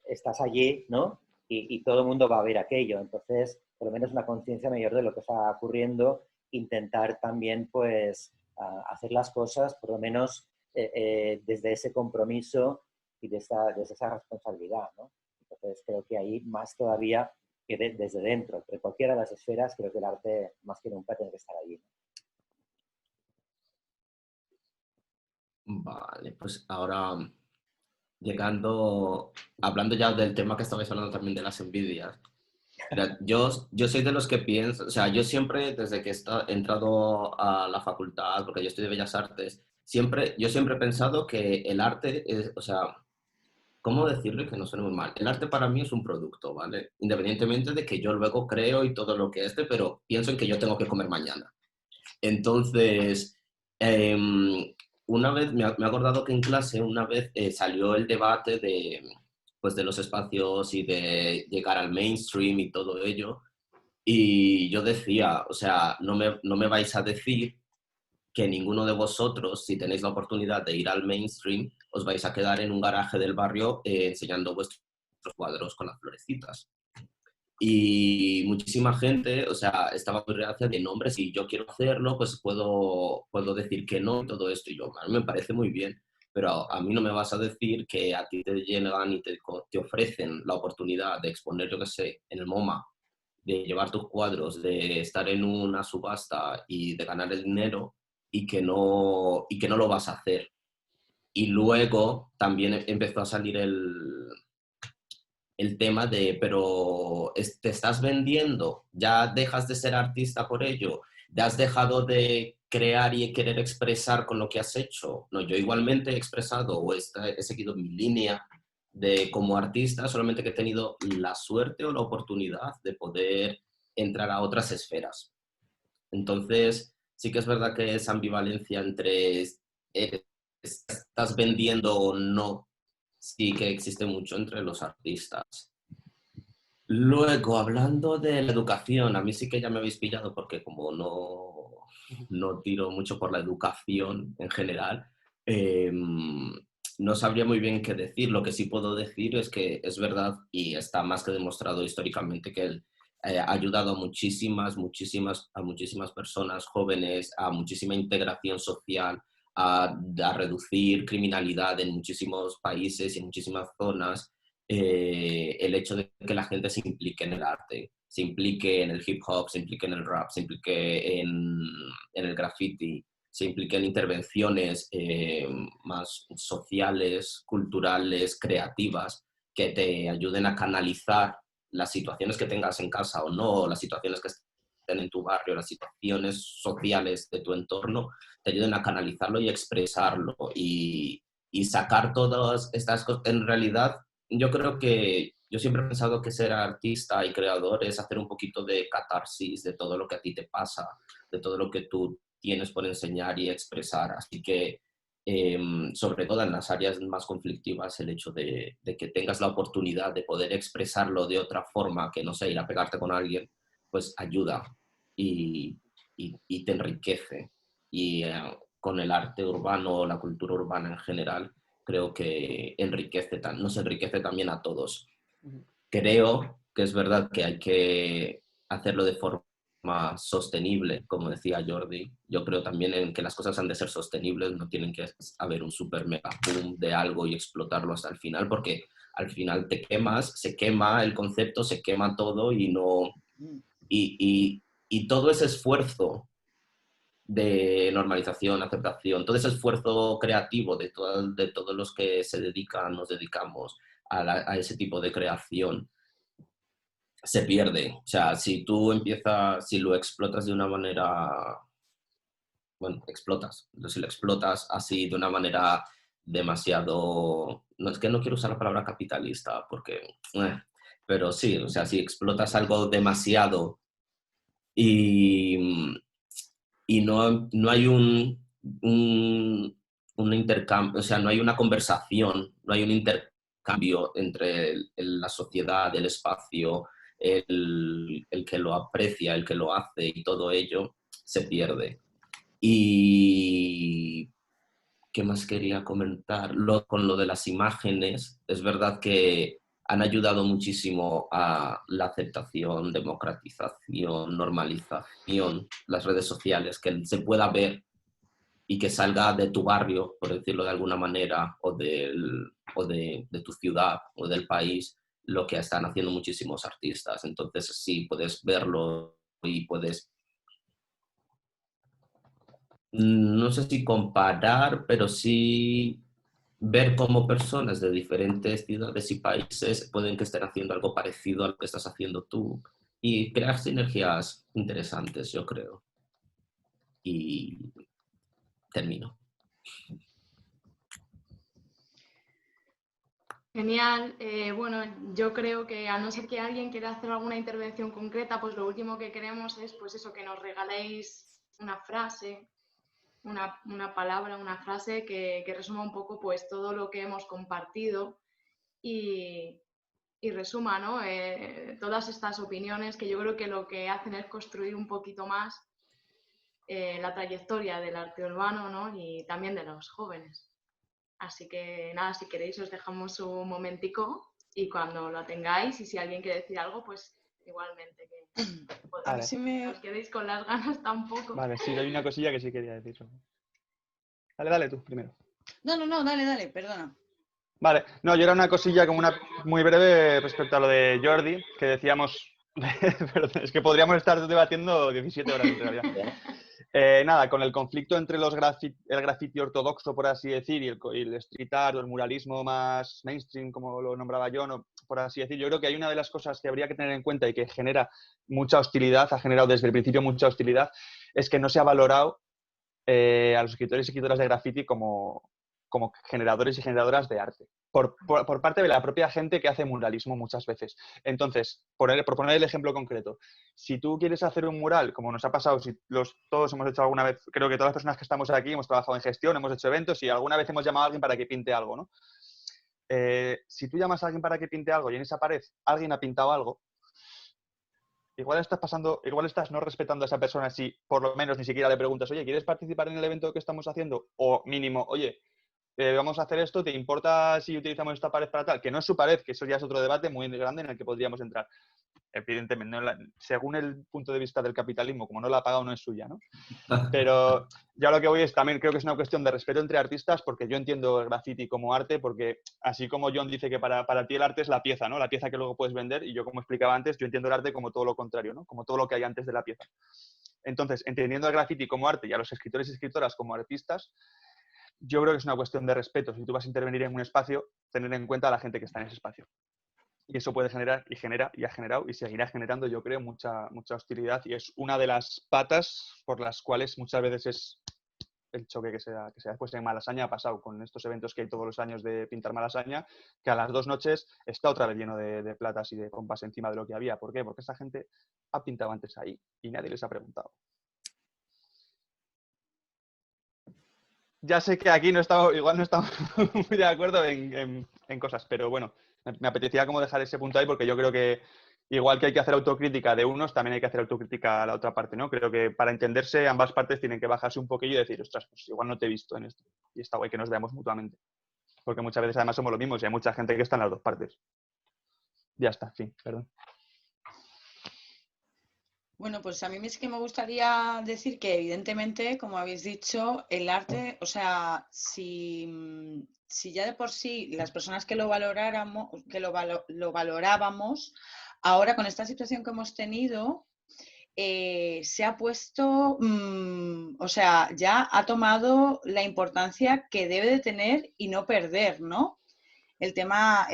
estás allí, ¿no?, y todo el mundo va a ver aquello. Entonces, por lo menos una conciencia mayor de lo que está ocurriendo, intentar también, pues, hacer las cosas, por lo menos desde ese compromiso y desde esa responsabilidad, ¿no? Entonces, creo que ahí más todavía que desde dentro, de cualquiera de las esferas, creo que el arte más que nunca tiene que estar allí, ¿no? Vale, pues ahora hablando ya del tema que estabais hablando también de las envidias. Mira, yo soy de los que pienso, o sea, yo siempre, desde que he entrado a la facultad, porque yo estudio Bellas Artes, yo siempre he pensado que el arte es, o sea, ¿cómo decirle que no suene muy mal? El arte para mí es un producto, ¿vale? Independientemente de que yo luego creo y todo lo que pero pienso en que yo tengo que comer mañana. Entonces, una vez, me he acordado que en clase una vez salió el debate pues, de los espacios y de llegar al mainstream y todo ello, y yo decía, o sea, no me vais a decir que ninguno de vosotros, si tenéis la oportunidad de ir al mainstream, os vais a quedar en un garaje del barrio enseñando vuestros cuadros con las florecitas. Y muchísima gente, o sea, estaba muy reacia de nombres, si yo quiero hacerlo, pues puedo decir que no y todo esto. Y yo, a mí me parece muy bien, pero a mí no me vas a decir que a ti te llegan y te ofrecen la oportunidad de exponer, yo qué sé, en el MoMA, de llevar tus cuadros, de estar en una subasta y de ganar el dinero y que no lo vas a hacer. Y luego también empezó a salir el tema de, pero te estás vendiendo, ya dejas de ser artista por ello, ya has dejado de crear y querer expresar con lo que has hecho. No, yo igualmente he expresado o he seguido mi línea de como artista, solamente que he tenido la suerte o la oportunidad de poder entrar a otras esferas. Entonces, sí que es verdad que esa ambivalencia entre estás vendiendo o no, sí que existe mucho entre los artistas. Luego, hablando de la educación, a mí sí que ya me habéis pillado porque como no tiro mucho por la educación en general, no sabría muy bien qué decir. Lo que sí puedo decir es que es verdad y está más que demostrado históricamente que él ha ayudado a muchísimas personas jóvenes, a muchísima integración social, a reducir criminalidad en muchísimos países y en muchísimas zonas. El hecho de que la gente se implique en el arte, se implique en el hip hop, se implique en el rap, se implique en el graffiti, se implique en intervenciones más sociales, culturales, creativas, que te ayuden a canalizar las situaciones que tengas en casa o no, las situaciones que estén en tu barrio, las situaciones sociales de tu entorno, te ayuden a canalizarlo y expresarlo y sacar todas estas cosas. En realidad, yo creo que yo siempre he pensado que ser artista y creador es hacer un poquito de catarsis de todo lo que a ti te pasa, de todo lo que tú tienes por enseñar y expresar. Así que, sobre todo en las áreas más conflictivas, el hecho de que tengas la oportunidad de poder expresarlo de otra forma, que no sea ir a pegarte con alguien, pues ayuda y, y te enriquece. Y con el arte urbano o la cultura urbana en general, creo que nos enriquece también a todos. Creo que es verdad que hay que hacerlo de forma sostenible, como decía Jordi. Yo creo también en que las cosas han de ser sostenibles, no tienen que haber un super mega boom de algo y explotarlo hasta el final, porque al final te quemas, se quema el concepto, se quema todo y no... Y todo ese esfuerzo de normalización, aceptación, todo ese esfuerzo creativo de todos los que se dedican, nos dedicamos a ese tipo de creación, se pierde. O sea, si tú empiezas, si lo explotas de una manera, bueno, explotas, si lo explotas así de una manera demasiado, no es que no quiero usar la palabra capitalista, porque, pero sí, o sea, si explotas algo demasiado y, y no hay un intercambio, o sea, no hay una conversación, no hay un intercambio entre la sociedad, el espacio, el que lo aprecia, el que lo hace y todo ello se pierde. Y ¿qué más quería comentar? Con lo de las imágenes, es verdad que han ayudado muchísimo a la aceptación, democratización, normalización, las redes sociales, que se pueda ver y que salga de tu barrio, por decirlo de alguna manera, de tu ciudad o del país, lo que están haciendo muchísimos artistas. Entonces, sí, puedes verlo y puedes, no sé si comparar, pero sí ver cómo personas de diferentes ciudades y países pueden que estén haciendo algo parecido a lo que estás haciendo tú y crear sinergias interesantes, yo creo. Y termino. Genial. Bueno, yo creo que a no ser que alguien quiera hacer alguna intervención concreta, pues lo último que queremos es pues eso, que nos regaléis una frase, una palabra, una frase que resuma un poco pues todo lo que hemos compartido y resuma, ¿no? Todas estas opiniones que yo creo que lo que hacen es construir un poquito más la trayectoria del arte urbano, ¿no? Y también de los jóvenes. Así que nada, si queréis os dejamos un momentico y cuando lo tengáis y si alguien quiere decir algo, pues igualmente que Vale. os quedéis con las ganas tampoco. Vale, sí, hay una cosilla que sí quería decir. Dale tú primero. No, dale, perdona. Vale, no, yo era una cosilla como una muy breve respecto a lo de Jordi, que decíamos, perdón, es que podríamos estar debatiendo 17 horas en realidad. Nada, con el conflicto entre el graffiti ortodoxo, por así decir, y el street art o el muralismo más mainstream, como lo nombraba yo, no, por así decir, yo creo que hay una de las cosas que habría que tener en cuenta y que genera mucha hostilidad, ha generado desde el principio mucha hostilidad, es que no se ha valorado a los escritores y escritoras de graffiti como generadores y generadoras de arte. Por parte de la propia gente que hace muralismo muchas veces. Entonces, por poner el ejemplo concreto, si tú quieres hacer un mural, como nos ha pasado, si todos hemos hecho alguna vez, creo que todas las personas que estamos aquí hemos trabajado en gestión, hemos hecho eventos y alguna vez hemos llamado a alguien para que pinte algo, ¿no? Si tú llamas a alguien para que pinte algo y en esa pared alguien ha pintado algo, igual estás no respetando a esa persona si por lo menos ni siquiera le preguntas, oye, ¿quieres participar en el evento que estamos haciendo? O mínimo, oye, vamos a hacer esto, ¿te importa si utilizamos esta pared para tal? Que no es su pared, que eso ya es otro debate muy grande en el que podríamos entrar. Evidentemente, según el punto de vista del capitalismo, como no la ha pagado, no es suya, ¿no? Pero ya lo que voy es también, creo que es una cuestión de respeto entre artistas, porque yo entiendo el graffiti como arte, porque así como John dice que para ti el arte es la pieza, ¿no? La pieza que luego puedes vender, y yo, como explicaba antes, yo entiendo el arte como todo lo contrario, ¿no? Como todo lo que hay antes de la pieza. Entonces, entendiendo el graffiti como arte y a los escritores y escritoras como artistas, yo creo que es una cuestión de respeto. Si tú vas a intervenir en un espacio, tener en cuenta a la gente que está en ese espacio. Y eso puede generar, y genera, y ha generado, y seguirá generando, yo creo, mucha hostilidad. Y es una de las patas por las cuales muchas veces es el choque que se da después en Malasaña. Ha pasado con estos eventos que hay todos los años de pintar Malasaña, que a las 2 noches está otra vez lleno de platas y de pompas encima de lo que había. ¿Por qué? Porque esa gente ha pintado antes ahí y nadie les ha preguntado. Ya sé que aquí igual no estamos muy de acuerdo en cosas, pero bueno, me apetecía como dejar ese punto ahí, porque yo creo que igual que hay que hacer autocrítica de unos, también hay que hacer autocrítica a la otra parte, ¿no? Creo que para entenderse ambas partes tienen que bajarse un poquillo y decir, ostras, pues igual no te he visto en esto. Y está guay que nos veamos mutuamente. Porque muchas veces además somos los mismos y hay mucha gente que está en las dos partes. Ya está, fin, perdón. Bueno, pues a mí sí que me gustaría decir que evidentemente, como habéis dicho, el arte, o sea, si ya de por sí las personas que lo valoráramos, lo valorábamos, ahora con esta situación que hemos tenido, se ha puesto, o sea, ya ha tomado la importancia que debe de tener y no perder, ¿no? El tema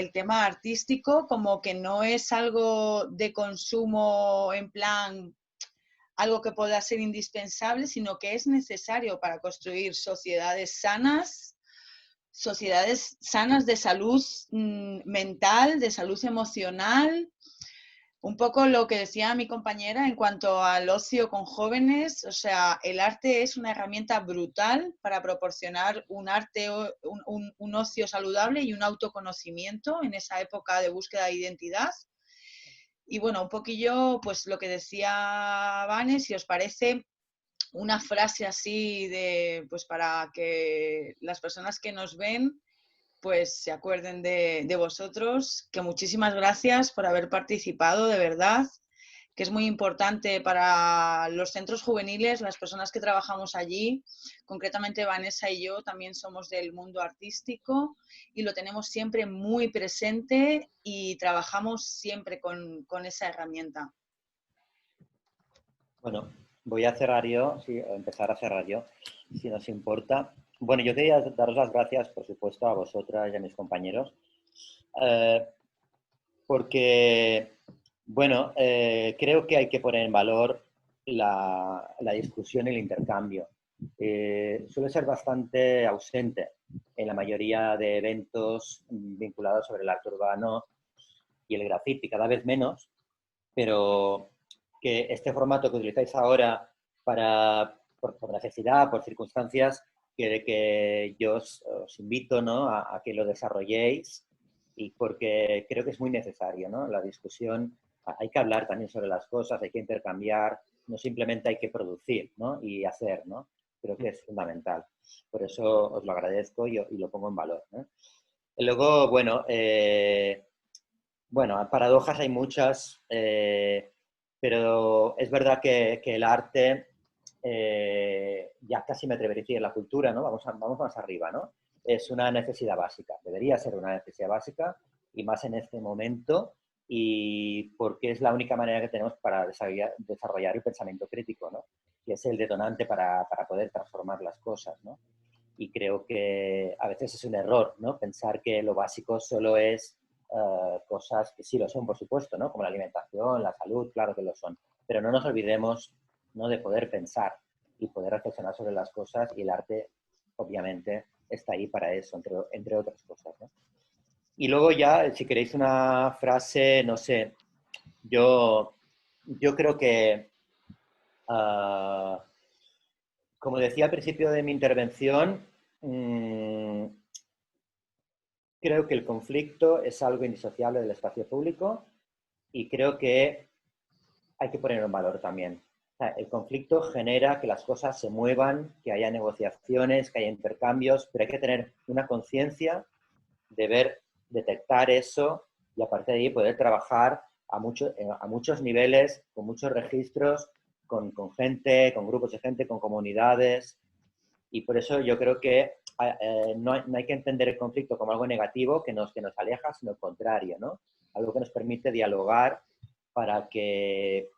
artístico como que no es algo de consumo en plan algo que pueda ser indispensable, sino que es necesario para construir sociedades sanas de salud mental, de salud emocional. Un poco lo que decía mi compañera en cuanto al ocio con jóvenes, o sea, el arte es una herramienta brutal para proporcionar un ocio saludable y un autoconocimiento en esa época de búsqueda de identidad. Y bueno, un poquillo, pues lo que decía Vane, si os parece, una frase así pues para que las personas que nos ven pues se acuerden de vosotros, que muchísimas gracias por haber participado, de verdad, que es muy importante para los centros juveniles, las personas que trabajamos allí, concretamente Vanessa y yo también somos del mundo artístico y lo tenemos siempre muy presente y trabajamos siempre con esa herramienta. Bueno, voy a cerrar yo, sí, a empezar a cerrar yo, si nos importa. Bueno, yo quería daros las gracias, por supuesto, a vosotras y a mis compañeros, porque, bueno, creo que hay que poner en valor la discusión y el intercambio. Suele ser bastante ausente en la mayoría de eventos vinculados sobre el arte urbano y el graffiti, cada vez menos, pero que este formato que utilizáis ahora por necesidad, por circunstancias, que yo os invito, ¿no?, a que lo desarrolléis, y porque creo que es muy necesario, ¿no? La discusión, hay que hablar también sobre las cosas, hay que intercambiar, no simplemente hay que producir, ¿no?, y hacer, ¿no? Creo que es fundamental. Por eso os lo agradezco y lo pongo en valor, ¿no? Y luego, bueno, paradojas hay muchas, pero es verdad que el arte, ya casi me atrevería a decir, la cultura, ¿no? Vamos más arriba, ¿no? Es una necesidad básica, debería ser una necesidad básica, y más en este momento, y porque es la única manera que tenemos para desarrollar el pensamiento crítico, ¿no? Que es el detonante para poder transformar las cosas, ¿no? Y creo que a veces es un error, ¿no?, pensar que lo básico solo es cosas que sí lo son, por supuesto, ¿no?, como la alimentación, la salud, claro que lo son, pero no nos olvidemos, ¿no?, de poder pensar y poder reflexionar sobre las cosas, y el arte, obviamente, está ahí para eso, entre otras cosas, ¿no? Y luego ya, si queréis una frase, no sé, yo creo que, como decía al principio de mi intervención, creo que el conflicto es algo indisociable del espacio público, y creo que hay que ponerlo en valor también. sea, el conflicto genera que las cosas se muevan, que haya negociaciones, que haya intercambios, pero hay que tener una conciencia de ver, detectar eso y a partir de ahí poder trabajar a muchos niveles, con muchos registros, con gente, con grupos de gente, con comunidades. Y por eso yo creo que no hay que entender el conflicto como algo negativo que nos aleja, sino el contrario, ¿no? Algo que nos permite dialogar para que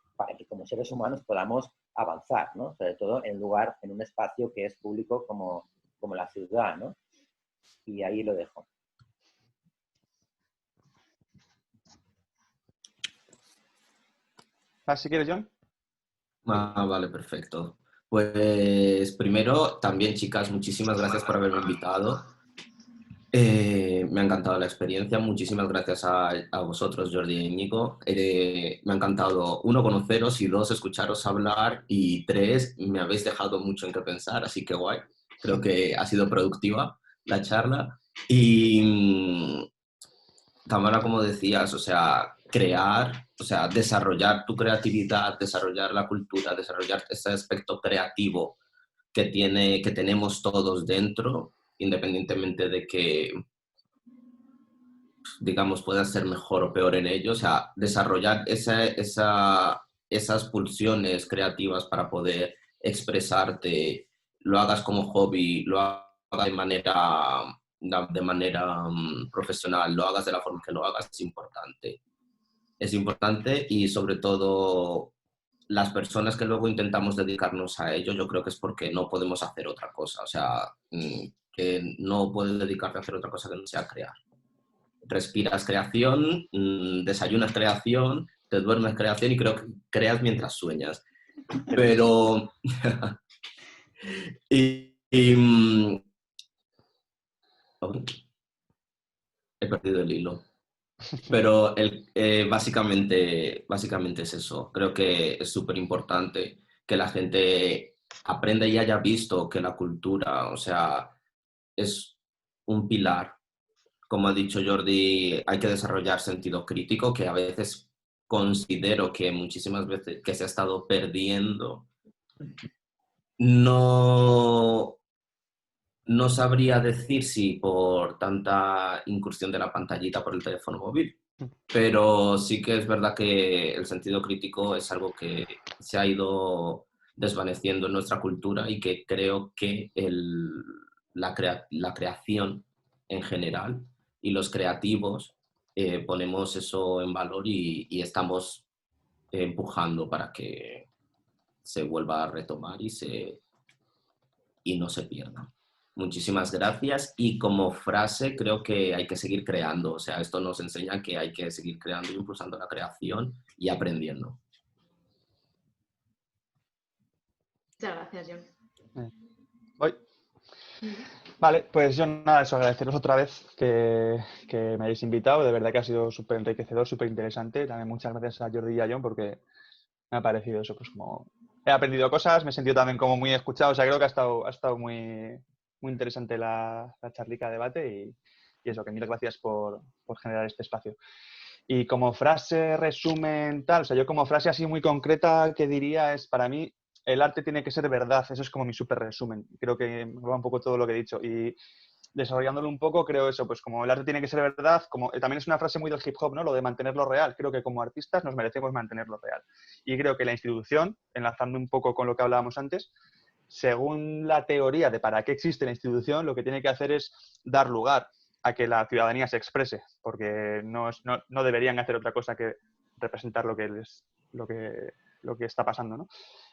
como seres humanos podamos avanzar, ¿no? Sobre todo en un espacio que es público como la ciudad, ¿no? Y ahí lo dejo. Si quieres, John. Vale, perfecto. Pues primero, también chicas, muchísimas gracias por haberme invitado. Me ha encantado la experiencia. Muchísimas gracias a vosotros, Jordi y Íñigo. Me ha encantado, uno, conoceros y dos, escucharos hablar y tres, me habéis dejado mucho en qué pensar, así que guay. Creo que ha sido productiva la charla. Y Tamara, como decías, o sea, crear, o sea, desarrollar tu creatividad, desarrollar la cultura, desarrollar ese aspecto creativo que tenemos todos dentro, independientemente de que, digamos, puedas ser mejor o peor en ello, o sea, desarrollar esas pulsiones creativas para poder expresarte, lo hagas como hobby, lo hagas de manera profesional, lo hagas de la forma que lo hagas, es importante. Es importante y sobre todo las personas que luego intentamos dedicarnos a ello, yo creo que es porque no podemos hacer otra cosa. O sea, que no puedes dedicarte a hacer otra cosa que no sea crear. Respiras creación, desayunas creación, te duermes creación y creo que creas mientras sueñas. Pero... he perdido el hilo. Pero básicamente es eso. Creo que es súper importante que la gente aprenda y haya visto que la cultura, o sea, es un pilar. Como ha dicho Jordi, hay que desarrollar sentido crítico, que a veces considero que muchísimas veces que se ha estado perdiendo. No, no sabría decir si por tanta incursión de la pantallita por el teléfono móvil, pero sí que es verdad que el sentido crítico es algo que se ha ido desvaneciendo en nuestra cultura y que creo que la creación en general y los creativos ponemos eso en valor y estamos empujando para que se vuelva a retomar y no se pierda. Muchísimas gracias y como frase creo que hay que seguir creando, o sea, esto nos enseña que hay que seguir creando y impulsando la creación y aprendiendo. Muchas gracias, John. Voy. Vale, pues yo nada, eso, agradeceros otra vez que me hayáis invitado, de verdad que ha sido súper enriquecedor, súper interesante. También muchas gracias a Jordi y a John porque me ha parecido eso, pues como he aprendido cosas, me he sentido también como muy escuchado, o sea, creo que ha estado muy, muy interesante la charlica de debate y eso, que mil gracias por generar este espacio. Y como frase, resumen, tal, o sea, yo como frase así muy concreta que diría es, para mí, el arte tiene que ser verdad, eso es como mi súper resumen, creo que va un poco todo lo que he dicho y desarrollándolo un poco, creo eso, pues como el arte tiene que ser verdad, como también es una frase muy del hip hop, ¿no? Lo de mantenerlo real. Creo que como artistas nos merecemos mantenerlo real. Y creo que la institución, enlazando un poco con lo que hablábamos antes, según la teoría de para qué existe la institución, lo que tiene que hacer es dar lugar a que la ciudadanía se exprese, porque no deberían hacer otra cosa que representar lo que está pasando, ¿no?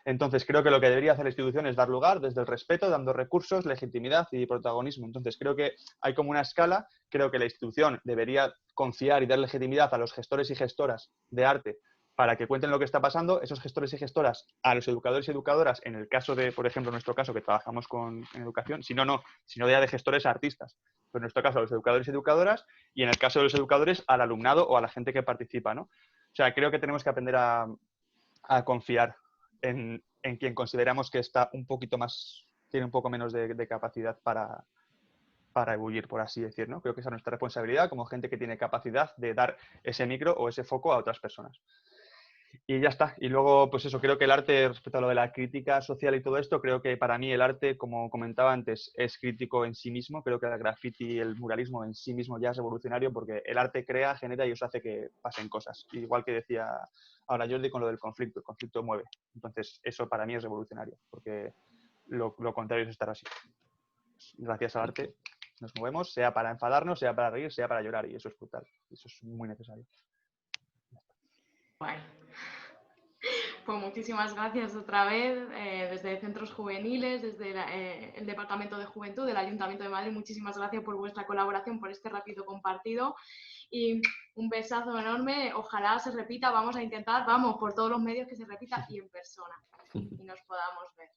Entonces, creo que lo que debería hacer la institución es dar lugar desde el respeto, dando recursos, legitimidad y protagonismo. Entonces, creo que hay como una escala, creo que la institución debería confiar y dar legitimidad a los gestores y gestoras de arte para que cuenten lo que está pasando, esos gestores y gestoras a los educadores y educadoras, en el caso de, por ejemplo, en nuestro caso, que trabajamos en educación, sino ya de gestores a artistas. Pero en nuestro caso, a los educadores y educadoras, y en el caso de los educadores, al alumnado o a la gente que participa, ¿no? O sea, creo que tenemos que aprender a confiar en quien consideramos que está un poquito más, tiene un poco menos de capacidad para ebullir, por así decir, ¿no? Creo que esa es nuestra responsabilidad como gente que tiene capacidad de dar ese micro o ese foco a otras personas. Y ya está. Y luego, pues eso, creo que el arte, respecto a lo de la crítica social y todo esto, creo que para mí el arte, como comentaba antes, es crítico en sí mismo. Creo que el graffiti y el muralismo en sí mismo ya es revolucionario porque el arte crea, genera y os hace que pasen cosas. Igual que decía ahora Jordi con lo del conflicto. El conflicto mueve. Entonces, eso para mí es revolucionario porque lo contrario es estar así. Gracias al arte nos movemos, sea para enfadarnos, sea para reír, sea para llorar. Y eso es brutal. Eso es muy necesario. Guay. Pues muchísimas gracias otra vez desde Centros Juveniles, desde el Departamento de Juventud del Ayuntamiento de Madrid. Muchísimas gracias por vuestra colaboración, por este ratito compartido y un besazo enorme. Ojalá se repita, vamos a intentar, vamos, por todos los medios que se repita y en persona y nos podamos ver.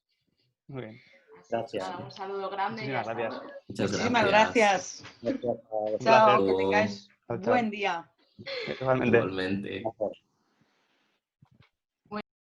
Muy bien. Así Gracias. Nada, un saludo grande. Muchísimas gracias. Muchas Muchísimas gracias. gracias. Gracias. Chao, placer. que tengáis Chao, chao. buen día. Igualmente. Igualmente. Gracias.